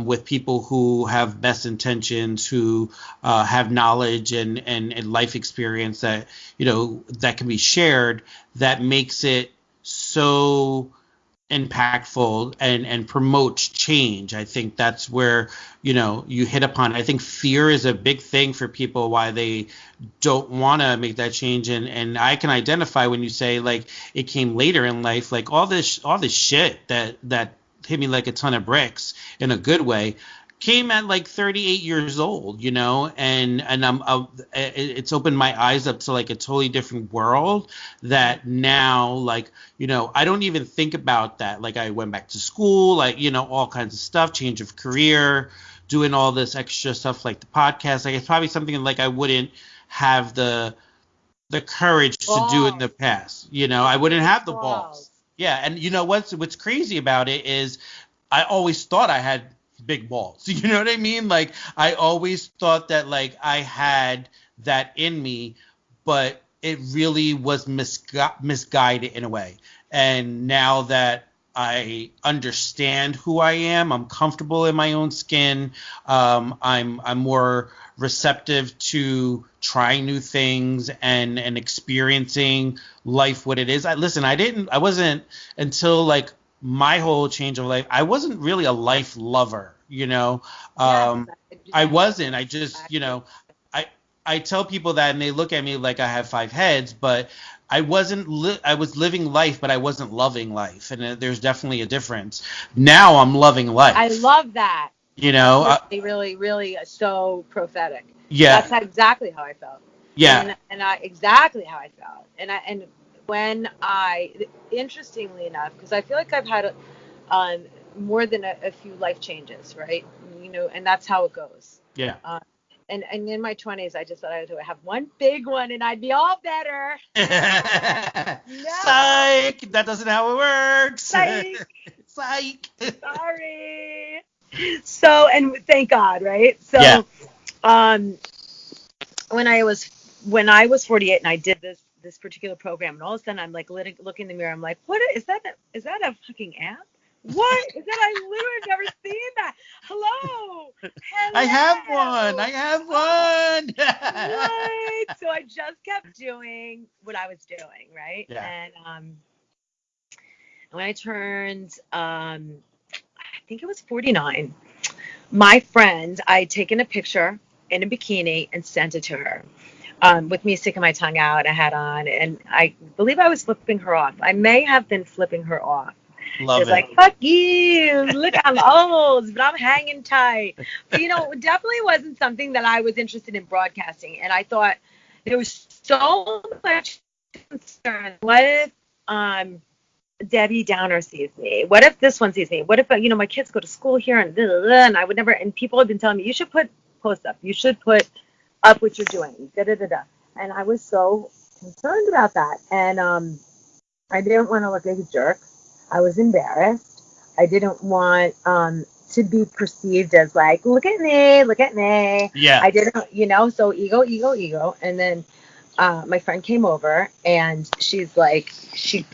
with people who have best intentions, who have knowledge and life experience that that can be shared, that makes it so impactful and promotes change. I think that's where you hit upon. I think fear is a big thing for people, why they don't want to make that change, and I can identify when you say it came later in life, all this shit that hit me like a ton of bricks in a good way came at 38 years old, and it's opened my eyes up to a totally different world that now, I don't even think about that. I went back to school, all kinds of stuff, change of career, doing all this extra stuff like the podcast. It's probably something I wouldn't have the courage to do in the past. I wouldn't have the balls. Yeah, and what's crazy about it is I always thought I had big balls. You know what I mean? I always thought that I had that in me, but it really was misguided in a way. And now that I understand who I am, I'm comfortable in my own skin. I'm more receptive to trying new things and experiencing life what it is. I wasn't until my whole change of life, I wasn't really a life lover you know.
Yes,
I wasn't. I just, you know, I tell people that and they look at me like I have 5 heads, but I wasn't. I was living life, but I wasn't loving life, and there's definitely a difference. Now I'm loving life.
I love that.
You know,
That's really, really so prophetic.
yeah,
That's exactly how I felt.
yeah,
And I exactly how I felt. And when interestingly enough, because I feel like I've had more than a few life changes, right? You know, and that's how it goes.
yeah.
And in my 20s, I just thought I would have one big one and I'd be all better. No.
Psych! That doesn't how it works.
Psych.
Psych.
Sorry. So, and thank God, right? So,
yeah.
when I was 48 and I did this particular program, and all of a sudden I'm like looking in the mirror, I'm like, what is that? Is that a fucking app? What is that? I literally have never seen that. Hello.
I have one.
What? So I just kept doing what I was doing, right?
Yeah.
And when I turned, I think it was 49, my friend, I'd taken a picture in a bikini and sent it to her. With me sticking my tongue out, a hat on, and I believe I was flipping her off. I may have been flipping her off.
Love
It's
it.
like, fuck you, look, I'm old, but I'm hanging tight. But, you know, it definitely wasn't something that I was interested in broadcasting. And I thought there was so much concern. What if Debbie Downer sees me? What if this one sees me? What if, you know, my kids go to school here and blah, blah, blah, and I would never, and people have been telling me, you should put posts up. You should put up what you're doing. Da, da, da, da. And I was so concerned about that. And I didn't want to look like a jerk. I was embarrassed. I didn't want to be perceived as like, look at me.
Yeah.
I didn't, you know, so ego. And then my friend came over and she's like, she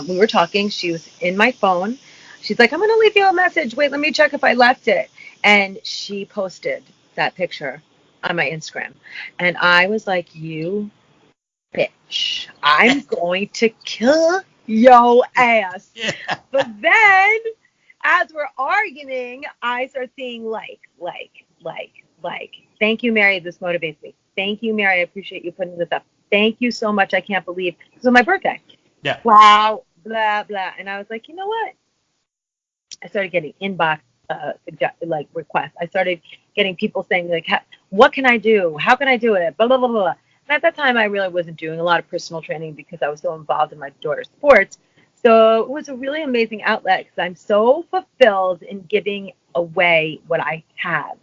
we were talking. She was in my phone. She's like, I'm going to leave you a message. Wait, let me check if I left it. And she posted that picture on my Instagram. And I was like, you bitch, I'm going to kill your ass.
Yeah.
But then as we're arguing, I start seeing like, thank you, Mary, this motivates me. Thank you, Mary, I appreciate you putting this up. Thank you so much. I can't believe it was my birthday.
Yeah.
Wow, blah, blah. And I was like, you know what? I started getting inbox requests. I started getting people saying like, what can I do? How can I do it? Blah, blah, blah, blah. And at that time, I really wasn't doing a lot of personal training because I was so involved in my daughter's sports. So it was a really amazing outlet because I'm so fulfilled in giving away what I have.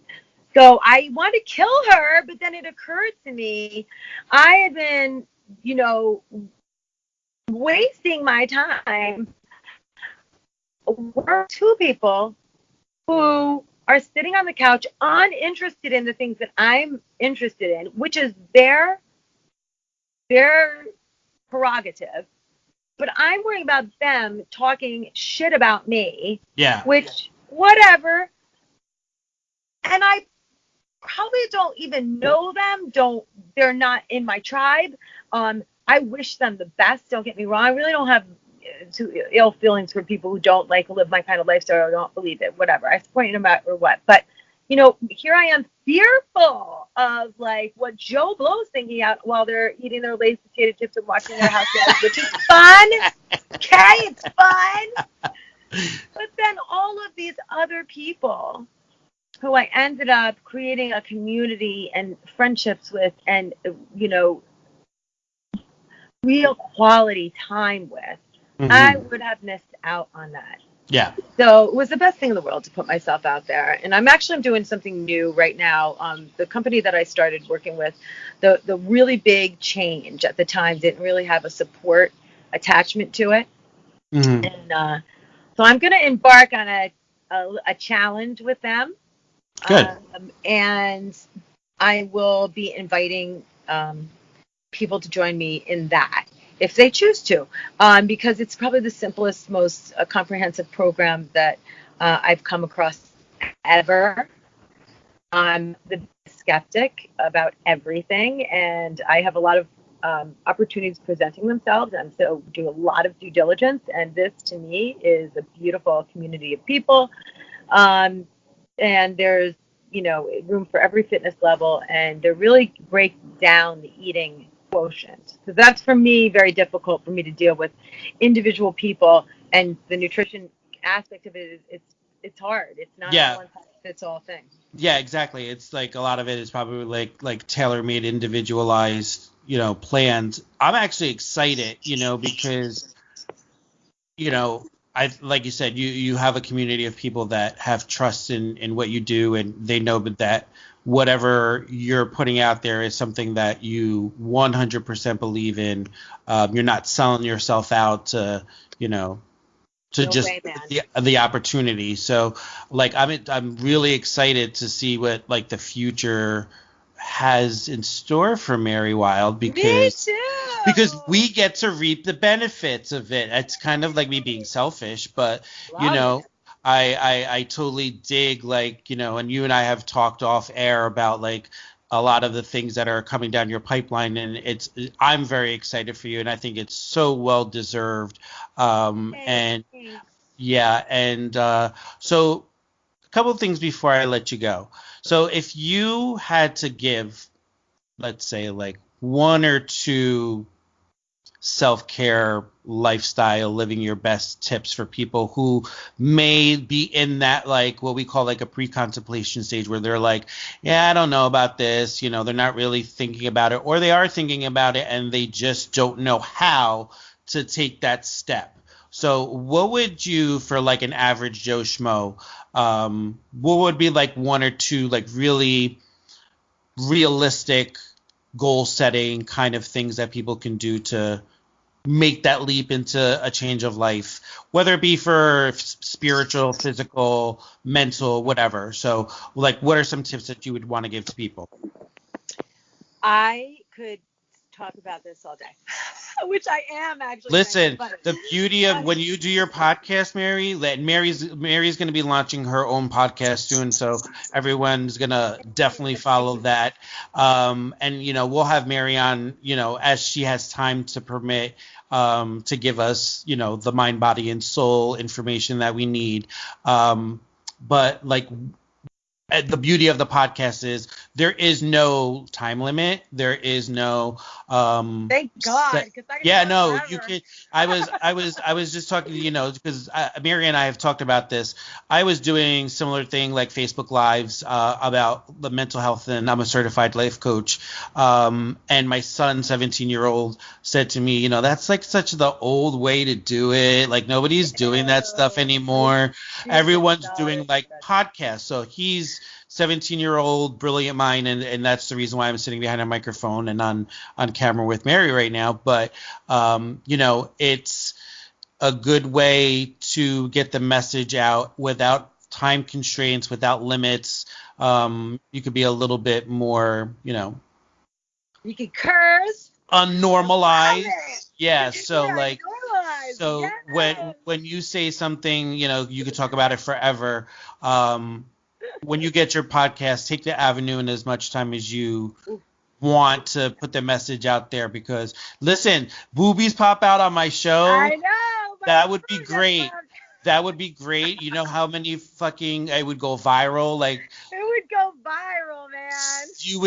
So I wanted to kill her, but then it occurred to me, I had been, you know, wasting my time with 2 people who are sitting on the couch uninterested in the things that I'm interested in, which is their prerogative. But I'm worrying about them talking shit about me.
Yeah.
Which, whatever. And I probably don't even know them. They're not in my tribe. I wish them the best. Don't get me wrong. I really don't have ill feelings for people who don't like live my kind of lifestyle or don't believe it. Whatever. I support them out or what. But you know, here I am fearful of like what Joe Blow's thinking out while they're eating their Lay's potato chips and watching their housewives, which is fun. Okay, it's fun. But then all of these other people who I ended up creating a community and friendships with and, you know, real quality time with, I would have missed out on that.
Yeah.
So it was the best thing in the world to put myself out there. And I'm doing something new right now. The company that I started working with, the really big change at the time didn't really have a support attachment to it. And so I'm going to embark on a challenge with them.
Good.
And I will be inviting people to join me in that, if they choose to, because it's probably the simplest, most comprehensive program that I've come across ever. I'm the skeptic about everything, and I have a lot of opportunities presenting themselves, and so do a lot of due diligence, and this, to me, is a beautiful community of people. and there's, room for every fitness level, and they really break down the eating quotient. So that's, for me, very difficult for me to deal with individual people, and the nutrition aspect of it is, it's hard. It's not a
Yeah.
one size fits all thing.
Yeah, exactly. It's like a lot of it is probably like tailor-made, individualized, plans. I'm actually excited, because I like you said, you have a community of people that have trust in what you do, and they know that whatever you're putting out there is something that you 100% believe in. You're not selling yourself out to, to
No
just
way, man.
the opportunity. So like I'm really excited to see what like the future has in store for Mary Wilde,
Me
because
too.
we get to reap the benefits of it. It's kind of like me being selfish, but
Love it.
I totally dig, like, and you and I have talked off air about like a lot of the things that are coming down your pipeline, and I'm very excited for you, and I think it's so well deserved. And
Thanks.
yeah, and so a couple of things before I let you go. So if you had to give, let's say, like one or two self-care lifestyle living your best tips for people who may be in that, like what we call like a pre-contemplation stage, where they're like, yeah, I don't know about this, they're not really thinking about it, or they are thinking about it and they just don't know how to take that step. So what would you, for like an average Joe Schmo, what would be like one or two like really realistic goal setting kind of things that people can do to make that leap into a change of life, whether it be for spiritual, physical, mental, whatever? So like, what are some tips that you would want to give to people?
I could talk about this all day, which I am actually.
Listen,
But
the beauty of when you do your podcast, Mary, that Mary's going to be launching her own podcast soon, so everyone's going to definitely follow that. And we'll have Mary on, as she has time to permit, to give us, the mind, body, and soul information that we need. But like, the beauty of the podcast is there is no time limit. There is no
thank God, because I
yeah,
can
no,
talk
you
forever.
can. I was just talking, because Mary and I have talked about this. I was doing similar thing like Facebook Lives about the mental health, and I'm a certified life coach. And my son, 17-year-old, said to me, that's like such the old way to do it. Like nobody's doing that stuff anymore. Everyone's doing like podcasts. So he's 17-year-old, brilliant mind, and that's the reason why I'm sitting behind a microphone and on camera with Mary right now. But it's a good way to get the message out without time constraints, without limits. You could be a little bit more,
You can curse.
unnormalized. Yeah, so
Yeah,
like,
normalize.
so
Yes.
when you say something, you could talk about it forever. When you get your podcast, take the avenue in as much time as you want to put the message out there, because listen, boobies pop out on my show.
I know. But
That would be great. That would be great. You know how many fucking it would go viral? Like,
it would go viral, man.
you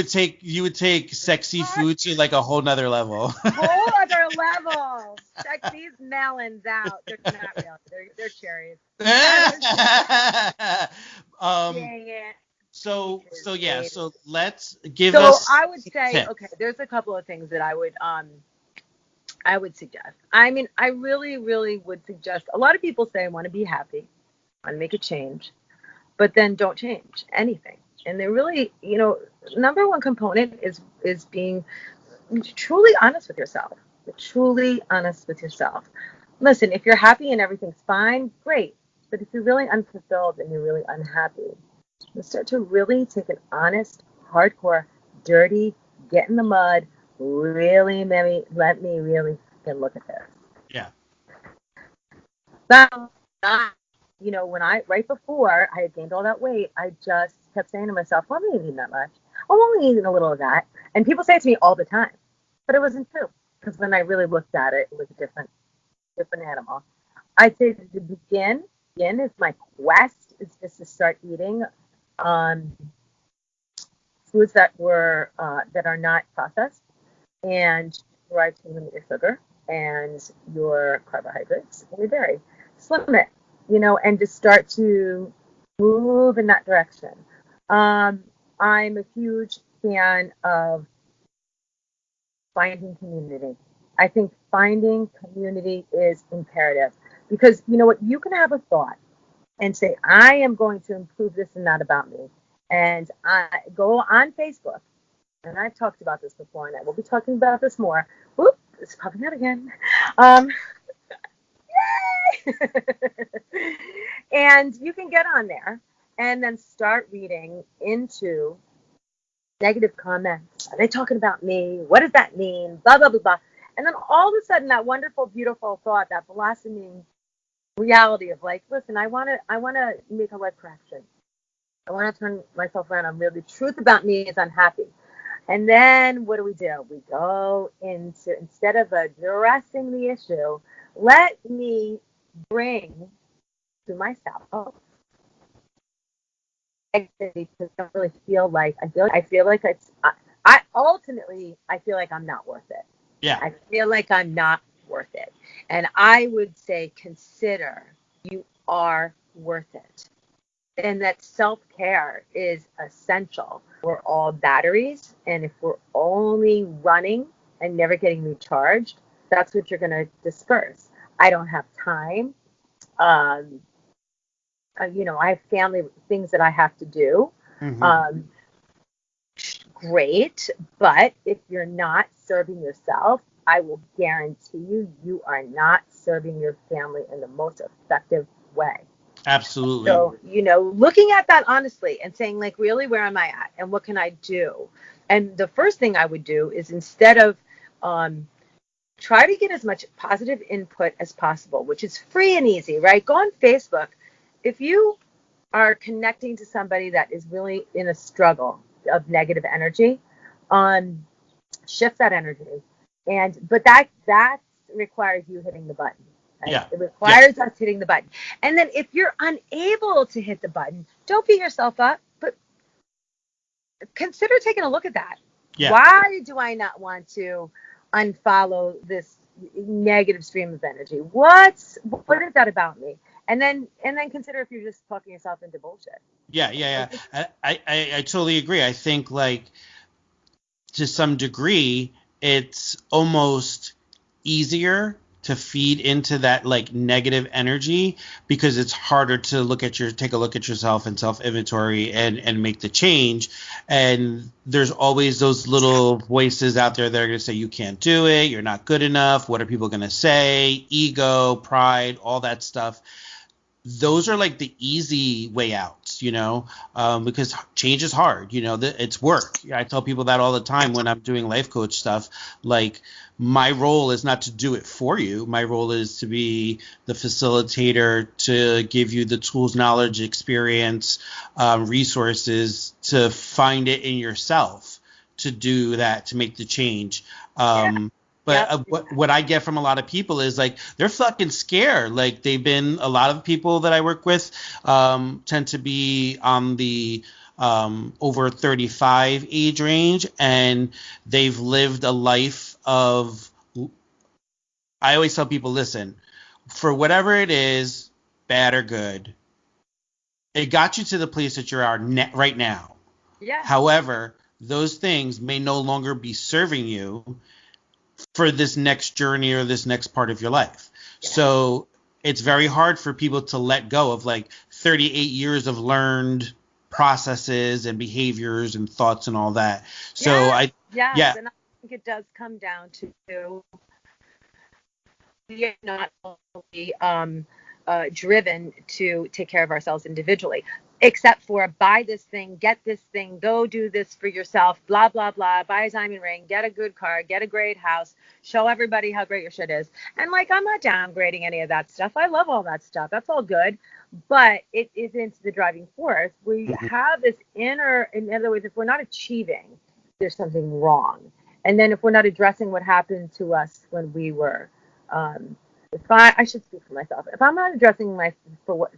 would take sexy food to like a whole nother level.
Whole other level. Check these melons out. They're not real. They're cherries. Dang it.
So yeah. So let's give
So
us.
I would say,
tips.
okay, there's a couple of things that I would suggest. I mean, I really, really would suggest. A lot of people say, I want to be happy, I want to make a change, but then don't change anything. And they really, number one component is being truly honest with yourself. Truly honest with yourself. Listen, if you're happy and everything's fine, great. But if you're really unfulfilled and you're really unhappy, you start to really take an honest, hardcore, dirty, get in the mud, really let me really look at this.
Yeah.
Now, when right before I had gained all that weight, I just kept saying to myself, well, I'm not eating that much. I'm only eating a little of that. And people say it to me all the time, but it wasn't true. Because when I really looked at it, it was a different animal. I'd say to begin is my quest is just to start eating um, foods that are not processed, and try to limit your sugar and your carbohydrates and your dairy. Slim it, and just start to move in that direction. I'm a huge fan of finding community. I think finding community is imperative because you know what? You can have a thought and say, I am going to improve this and that about me. And I go on Facebook, and I've talked about this before, and I will be talking about this more. Whoop, it's popping out again. Yay! And you can get on there and then start reading into negative comments. Are they talking about me? What does that mean? Blah, blah, blah, blah. And then all of a sudden, that wonderful, beautiful thought, that blossoming reality of like, listen, I want to make a life correction. I want to turn myself around. I'm real. The truth about me is unhappy. And then what do? We go into, instead of addressing the issue, let me bring to myself. Because I don't really feel like it's. I ultimately feel like I'm not worth it.
Yeah.
I feel like I'm not worth it, and I would say consider you are worth it, and that self-care is essential. We're all batteries, and if we're only running and never getting recharged, that's what you're going to disperse. I don't have time. I have family things that I have to do.
Mm-hmm.
Great, but if you're not serving yourself, I will guarantee you are not serving your family in the most effective way.
Absolutely.
So, looking at that honestly and saying, like, really, where am I at and what can I do? And the first thing I would do is, instead of try to get as much positive input as possible, which is free and easy, right? Go on Facebook. If you are connecting to somebody that is really in a struggle of negative energy, shift that energy. But that requires you hitting the button. Right?
Yeah.
It requires us hitting the button. And then if you're unable to hit the button, don't beat yourself up, but consider taking a look at that.
Yeah.
Why do I not want to unfollow this negative stream of energy? What is that about me? And then consider if you're just talking yourself into bullshit.
Yeah. I totally agree. I think, like, to some degree, it's almost easier to feed into that, like, negative energy because it's harder to take a look at yourself and self-inventory and make the change. And there's always those little voices out there that are going to say you can't do it, you're not good enough, what are people going to say, ego, pride, all that stuff. Those are like the easy way outs, because change is hard. It's work. I tell people that all the time when I'm doing life coach stuff. Like, my role is not to do it for you. My role is to be the facilitator, to give you the tools, knowledge, experience, resources to find it in yourself, to do that, to make the change. But what I get from a lot of people is, like, they're fucking scared. Like, a lot of people that I work with tend to be on the over 35 age range, and they've lived a life of, I always tell people, listen, for whatever it is, bad or good, it got you to the place that you are right now.
Yeah.
However, those things may no longer be serving you for this next journey or this next part of your life. Yeah. So it's very hard for people to let go of, like, 38 years of learned processes and behaviors and thoughts and all that. So
and I think it does come down to we are not only driven to take care of ourselves individually, except for buy this thing, get this thing, go do this for yourself, blah, blah, blah, buy a diamond ring, get a good car, get a great house, show everybody how great your shit is. And, like, I'm not downgrading any of that stuff. I love all that stuff. That's all good. But it isn't the driving force. We have this in other words, if we're not achieving, there's something wrong. And then if we're not addressing what happened to us when we were, I should speak for myself. If I'm not addressing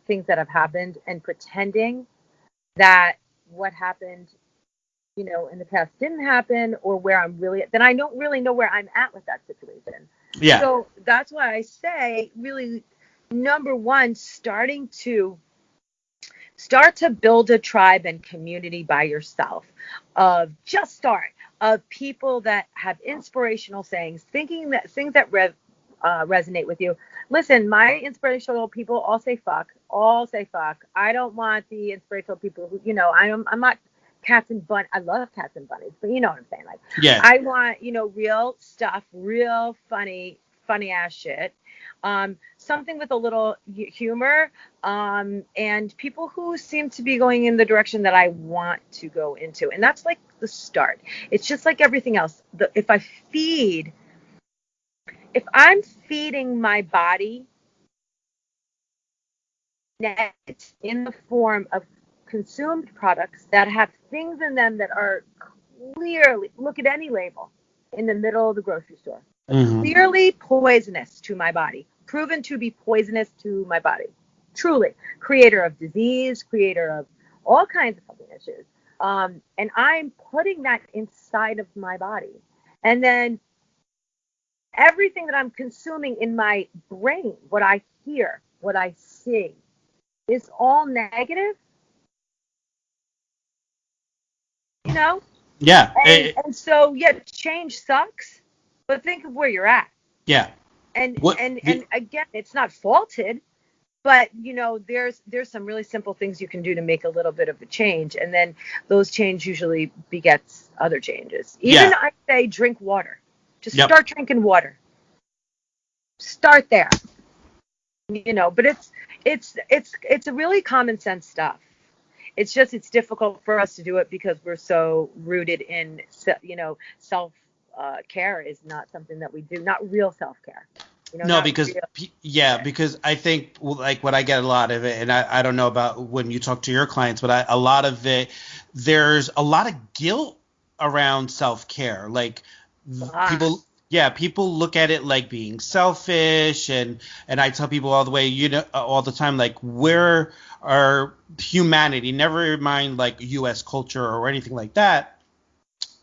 things that have happened and pretending that what happened, in the past didn't happen, or where I'm really, then I don't really know where I'm at with that situation.
Yeah.
So that's why I say, really, number one, start to build a tribe and community by yourself. Of people that have inspirational sayings, things that resonate with you. Listen, my inspirational people all say fuck. I don't want the inspirational people who, I'm not cats and bunnies. I love cats and bunnies, but you know what I'm saying. Like,
Yeah.
I want, real stuff, real funny ass shit. Something with a little humor, and people who seem to be going in the direction that I want to go into. And that's like the start. It's just like everything else. If I'm feeding my body next in the form of consumed products that have things in them that are clearly, look at any label in the middle of the grocery store, clearly poisonous to my body, proven to be poisonous to my body, truly, creator of disease, creator of all kinds of fucking issues. And I'm putting that inside of my body. And then everything that I'm consuming in my brain, what I hear, what I see, is all negative.
Yeah.
And so, change sucks, but think of where you're at.
Yeah.
And again, it's not faulted, but there's some really simple things you can do to make a little bit of a change, and then those change usually begets other changes. Even I say drink water. Just start drinking water. Start there. But it's a really common sense stuff. It's just, it's difficult for us to do it because we're so rooted in, self care is not something that we do, not real self care.
Because I think, like, what I get a lot of it, and I don't know about when you talk to your clients, but a lot of it, there's a lot of guilt around self care. Like, people look at it like being selfish, and I tell people all the time, like, we're our humanity, never mind like U.S. culture or anything like that.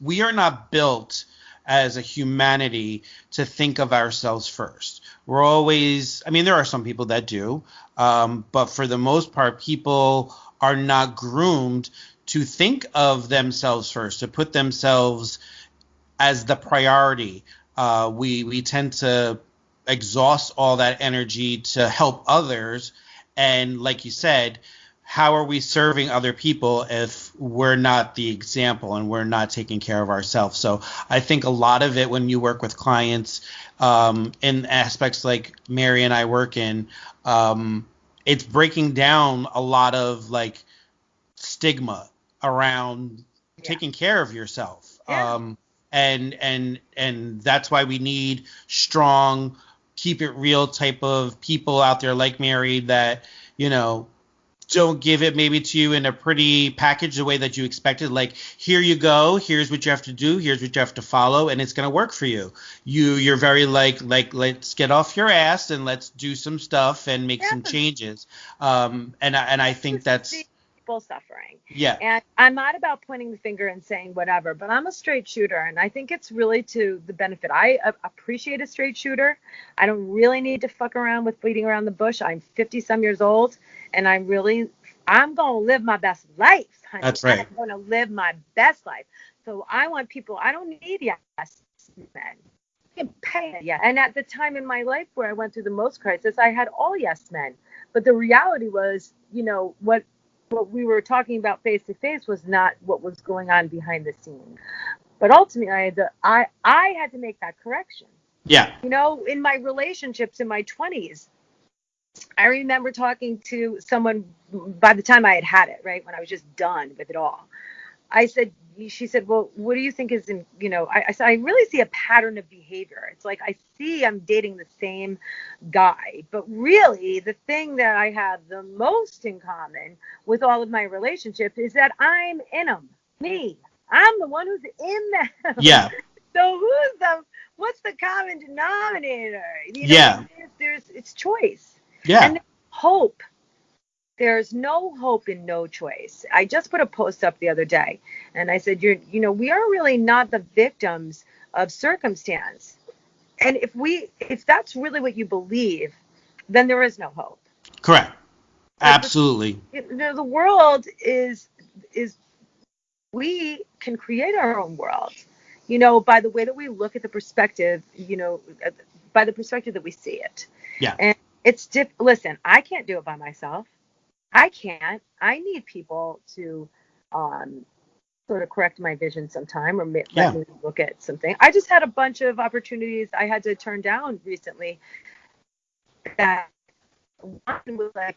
We are not built as a humanity to think of ourselves first. We're always, there are some people that do, but for the most part, people are not groomed to think of themselves first, to put themselves as the priority. We tend to exhaust all that energy to help others. And like you said, how are we serving other people if we're not the example and we're not taking care of ourselves? So I think a lot of it, when you work with clients in aspects like Mary and I work in, it's breaking down a lot of like stigma around taking care of yourself. And that's why we need strong, keep it real type of people out there like Mary that, don't give it maybe to you in a pretty package the way that you expected. Like, here you go, here's what you have to do, here's what you have to follow, and it's going to work for you. You're very like let's get off your ass and let's do some stuff and make some changes. And I think that's
people suffering.
Yeah.
And I'm not about pointing the finger and saying whatever, but I'm a straight shooter, and I think it's really to the benefit. I appreciate a straight shooter. I don't really need to fuck around with beating around the bush. I'm 50 some years old, and I'm going to live my best life, honey.
That's right.
I'm going to live my best life. So I want people, I don't need yes men. I can pay it. And at the time in my life where I went through the most crisis, I had all yes men. But the reality was, what we were talking about face to face was not what was going on behind the scenes. But ultimately, I had to make that correction.
Yeah.
In my relationships in my 20s, I remember talking to someone by the time I had it, right, when I was just done with it all. She said, well, what do you think is in, I said, I really see a pattern of behavior. It's like, I see I'm dating the same guy, but really the thing that I have the most in common with all of my relationships is that I'm in them. Me. I'm the one who's in them.
Yeah.
So what's the common denominator?
Yeah.
It's choice.
Yeah.
And there's hope. there's no hope in no choice. I just put a post up the other day, and I said, we are really not the victims of circumstance. And if that's really what you believe, then there is no hope.
Correct.
Like,
Absolutely.
the world is we can create our own world, by the way that we look at the perspective, by the perspective that we see it.
Yeah.
And it's listen, I can't do it by myself. I can't. I need people to sort of correct my vision sometime, or let me look at something. I just had a bunch of opportunities I had to turn down recently. That one was like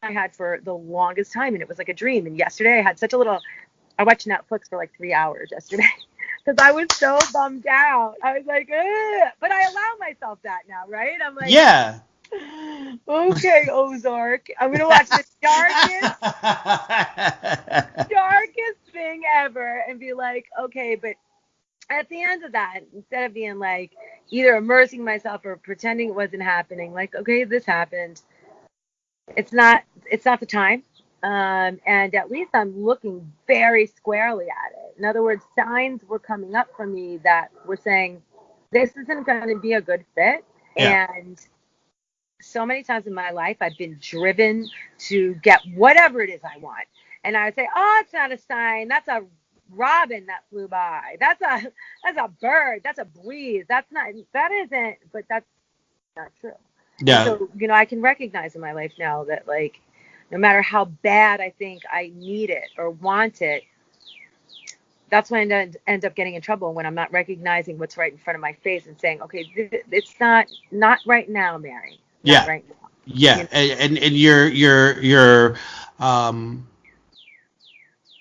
I had for the longest time, and it was like a dream. And yesterday I had I watched Netflix for like 3 hours yesterday because I was so bummed out. I was like, ugh. But I allow myself that now, right? I'm like,
yeah.
Okay, Ozark. I'm gonna watch the darkest thing ever and be like, okay, but at the end of that, instead of being like either immersing myself or pretending it wasn't happening, like, okay, this happened. It's not the time. And at least I'm looking very squarely at it. In other words, signs were coming up for me that were saying this isn't going to be a good fit.
Yeah.
And so many times in my life, I've been driven to get whatever it is I want. And I would say, oh, it's not a sign. That's a robin that flew by. That's a bird. That's a breeze. But that's not true.
Yeah.
So, I can recognize in my life now that, like, no matter how bad I think I need it or want it, that's when I end up getting in trouble, when I'm not recognizing what's right in front of my face and saying, okay, it's not right now, Mary. Not right now.
Yeah. And you're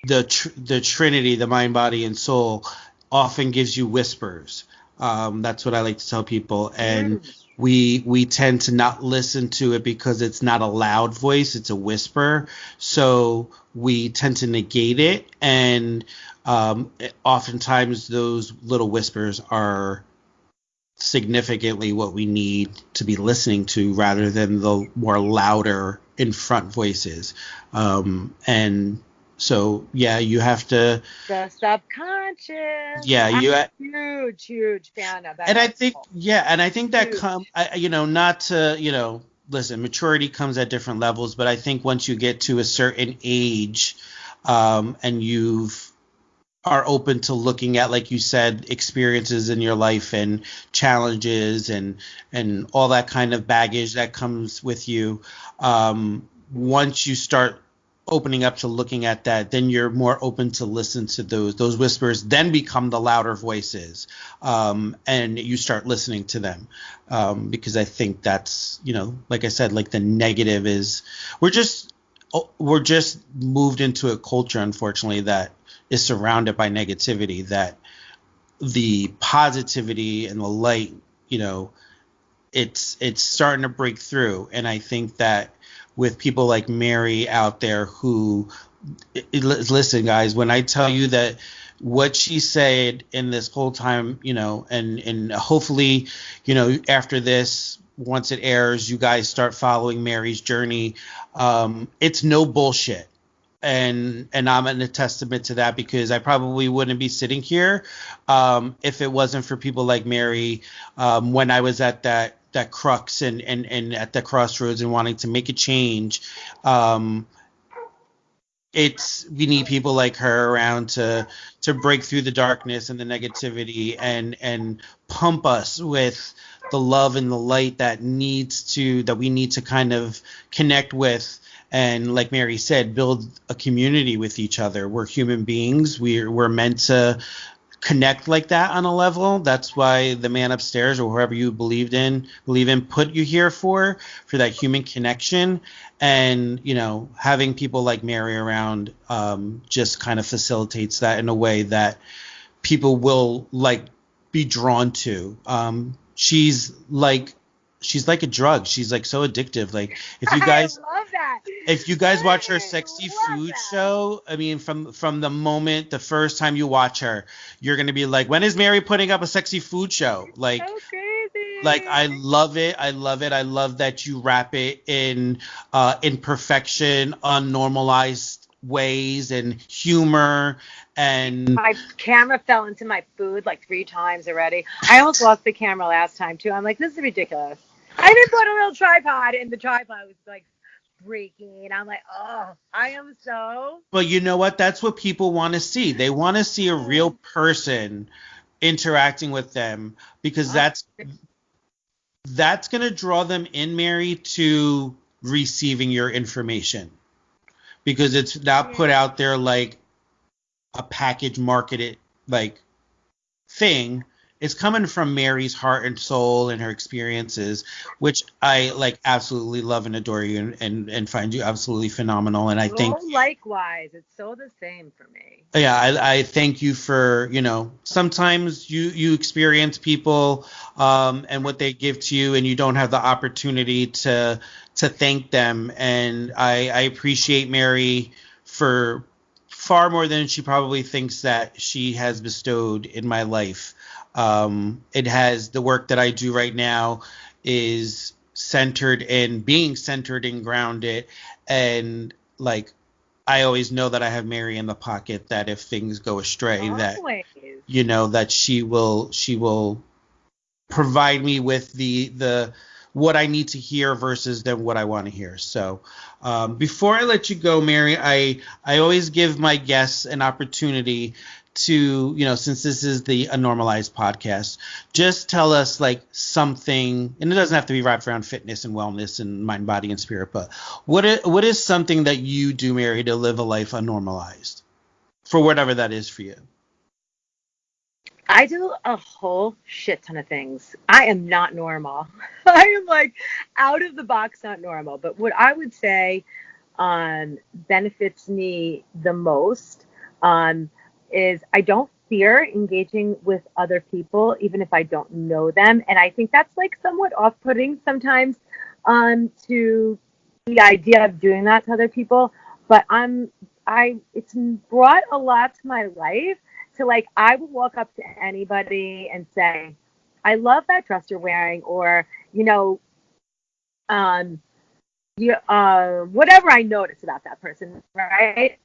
the Trinity, the mind, body, and soul, often gives you whispers. That's what I like to tell people. And we tend to not listen to it because it's not a loud voice, it's a whisper. So we tend to negate it. And oftentimes those little whispers are significantly what we need to be listening to, rather than the more louder in front voices. And so, you have to.
The subconscious.
Yeah,
I'm huge fan of that.
And I think, that not to, listen, maturity comes at different levels, but I think once you get to a certain age, and are open to looking at, like you said, experiences in your life and challenges and all that kind of baggage that comes with you, once you start opening up to looking at that, then you're more open to listen to those whispers, then become the louder voices, and you start listening to them, because I think that's, like I said, like the negative is we're just moved into a culture, unfortunately, that is surrounded by negativity, that the positivity and the light, it's starting to break through. And I think that with people like Mary out there who, listen, guys, when I tell you that what she said in this whole time, and hopefully, after this, once it airs, you guys start following Mary's journey. It's no bullshit. And I'm a testament to that, because I probably wouldn't be sitting here if it wasn't for people like Mary, when I was at that crux and at the crossroads and wanting to make a change. We need people like her around to break through the darkness and the negativity and pump us with the love and the light that we need to kind of connect with. And like Mary said, build a community with each other. We're human beings. We're meant to connect like that on a level. That's why the man upstairs, or whoever you believe in, put you here for that human connection. And, having people like Mary around just kind of facilitates that in a way that people will be drawn to. She's like a drug. She's like so addictive. Like if you guys,
I love that.
If you guys watch her sexy food show, I mean, from the first time you watch her, you're gonna be like, when is Mary putting up a sexy food show? Like,
so crazy.
Like, I love it. I love it. I love that you wrap it in imperfection, unnormalized ways, and humor. And
my camera fell into my food like 3 times already. I almost lost the camera last time too. I'm like, this is ridiculous. I even put a little tripod, and the tripod was like breaking. I'm like, oh, I am so.
But you know what? That's what people want to see. They want to see a real person interacting with them, because that's going to draw them in, Mary, to receiving your information, because it's not put out there like a package marketed like thing. It's coming from Mary's heart and soul and her experiences, which I like absolutely love and adore you, and find you absolutely phenomenal. And I think
likewise, it's so the same for me.
Yeah, I thank you for, sometimes you experience people and what they give to you, and you don't have the opportunity to thank them. And I appreciate Mary for far more than she probably thinks that she has bestowed in my life. The work that I do right now is being centered and grounded, and like, I always know that I have Mary in the pocket, that if things go astray, that she will provide me with the what I need to hear versus then what I want to hear. So before I let you go, Mary, I always give my guests an opportunity to, since this is the Unnormalized podcast, just tell us like something, and it doesn't have to be wrapped around fitness and wellness and mind, body, and spirit, but what is something that you do, Mary, to live a life unnormalized, for whatever that is for you?
I do a whole shit ton of things. I am not normal. I am like out of the box, not normal. But what I would say benefits me the most is I don't fear engaging with other people, even if I don't know them. And I think that's like somewhat off-putting sometimes to the idea of doing that to other people. But it's brought a lot to my life. So like, I will walk up to anybody and say, I love that dress you're wearing, or, whatever I notice about that person, right?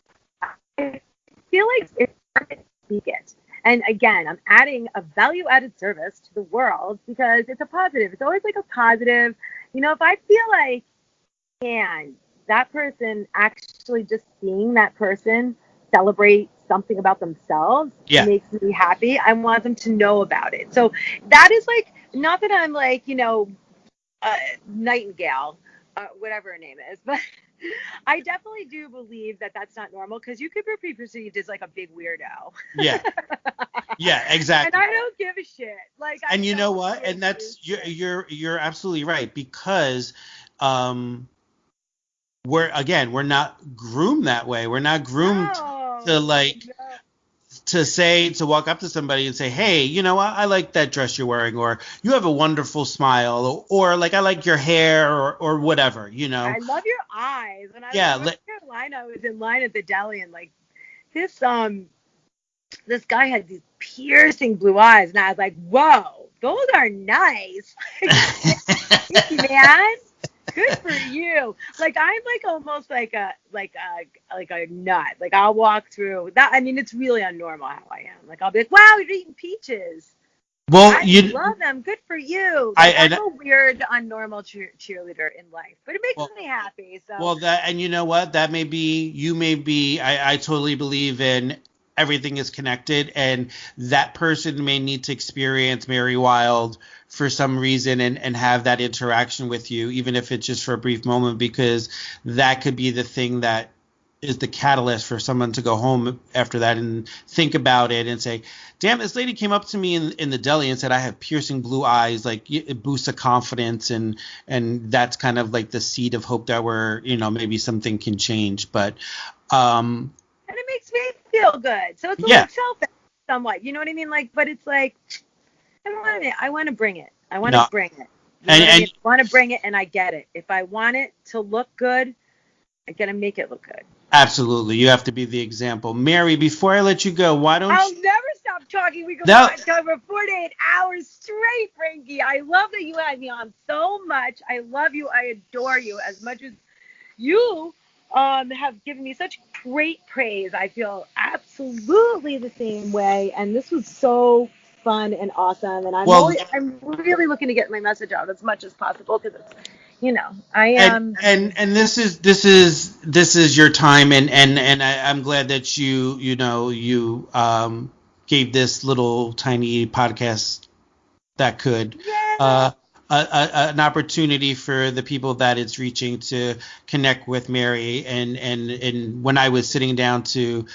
I feel like it's perfect to speak it. And again, I'm adding a value-added service to the world because it's a positive. It's always like a positive. If I feel like, man, that person, actually just seeing that person celebrate something about themselves makes me happy. I want them to know about it. So that is like, not that I'm like, Nightingale, whatever her name is, but I definitely do believe that that's not normal, because you could be perceived as like a big weirdo. Yeah. Yeah, exactly. And I don't give a shit. Like,
and you know what? And that's you're absolutely right, because we're not groomed that way. We're not groomed to walk up to somebody and say, hey, I like that dress you're wearing, or you have a wonderful smile, or like, I like your hair, or whatever,
I love your eyes. When I was in North Carolina, I was in line at the deli, and like this guy had these piercing blue eyes, and I was like, whoa, those are nice. Man, good for you. Like, I'm like almost like a nut. Like, I'll walk through that. I mean, it's really unnormal how I am. Like, I'll be like, wow, you're eating peaches. Well, I love them. Good for you. Like, I'm a weird, unnormal cheerleader in life, but it makes me happy. So.
Well, and you know what? That may be. I totally believe in everything is connected, and that person may need to experience Mary Wilde for some reason and have that interaction with you, even if it's just for a brief moment, because that could be the thing that is the catalyst for someone to go home after that and think about it and say, damn, this lady came up to me in the deli and said I have piercing blue eyes. Like, it boosts the confidence, and that's kind of like the seed of hope that maybe something can change. But
and it makes me feel good. So it's a little selfish somewhat, you know what I mean? Like, but it's like, I want to bring it. I want to bring it. I want to bring it, and I get it. If I want it to look good, I got to make it look good.
Absolutely. You have to be the example. Mary, before I let you go, why don't
I'll never stop talking. We could
No.
talk for 48 hours straight, Frankie. I love that you had me on so much. I love you. I adore you as much as you have given me such great praise. I feel absolutely the same way. And this was so fun and awesome. And I'm really looking to get my message out as much as possible because it's, I am.
And this is your time, and I'm glad that you gave this little tiny podcast that could an opportunity for the people that it's reaching to connect with Mary. And when I was sitting down to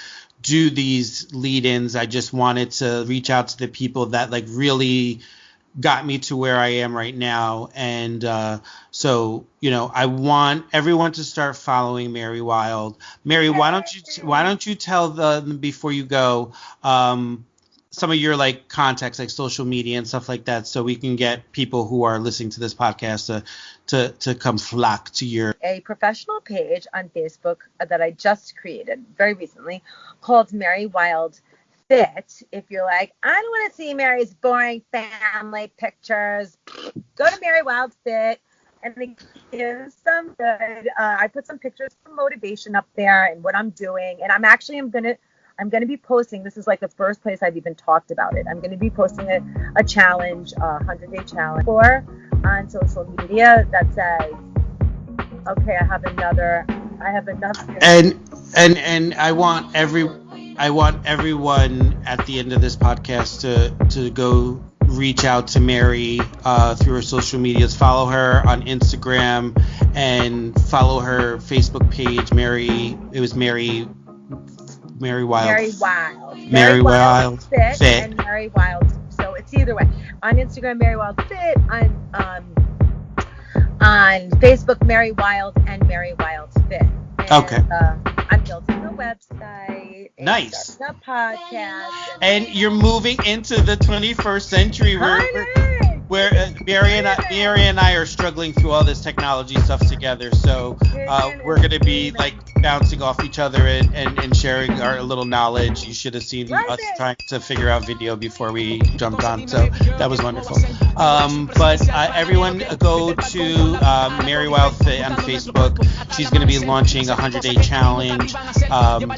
do these lead-ins, I just wanted to reach out to the people that like really got me to where I am right now. And so I want everyone to start following Mary Wilde. Mary, why don't you tell them before you go some of your like contacts, like social media and stuff like that, so we can get people who are listening to this podcast to come flock to your
a professional page on Facebook that I just created very recently called Mary Wilde Fit. If you're like, I don't want to see Mary's boring family pictures, go to Mary Wilde Fit, and it gives some good. I put some pictures of motivation up there and what I'm doing, and I'm gonna be posting. This is like the first place I've even talked about it. I'm gonna be posting a challenge, a 100-day challenge on social media that says, okay, I have enough.
And I want everyone at the end of this podcast to go reach out to Mary through her social medias. Follow her on Instagram and follow her Facebook page. Mary Wilde Fit
and Mary Wilde. So it's either way. On Instagram, Mary Wilde Fit. On Facebook, Mary Wilde and Mary Wilde Fit. And,
okay.
I'm building a website.
Nice.
A podcast.
And you're moving into the 21st century where Mary and I are struggling through all this technology stuff together. So we're going to be like bouncing off each other and sharing our little knowledge. You should have seen us trying to figure out video before we jumped on. So that was wonderful. But everyone go to Mary Wilde Fit on Facebook. She's going to be launching a 100-day challenge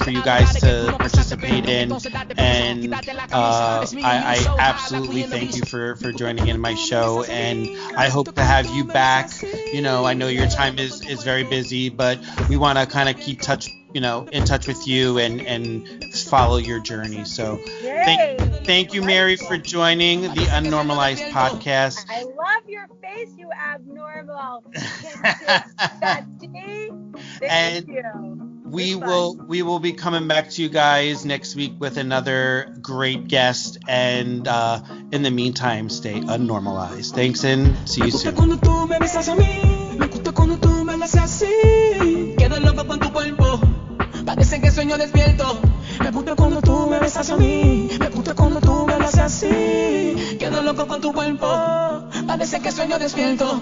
for you guys to participate in. And I absolutely thank you for joining in my show, and I hope to have you back. I know your time is very busy, but we want to kind of keep in touch with you and follow your journey. So thank you, Mary, for joining the Unnormalized podcast.
I love your face, you abnormal. Thank you.
We will be coming back to you guys next week with another great guest, and in the meantime, stay unnormalized. Thanks, and see you soon.
Parece que sueño despierto. Me gusta cuando tú me besas a mí. Me gusta cuando tú me lo haces así. Quedo loco con tu cuerpo. Parece que sueño despierto.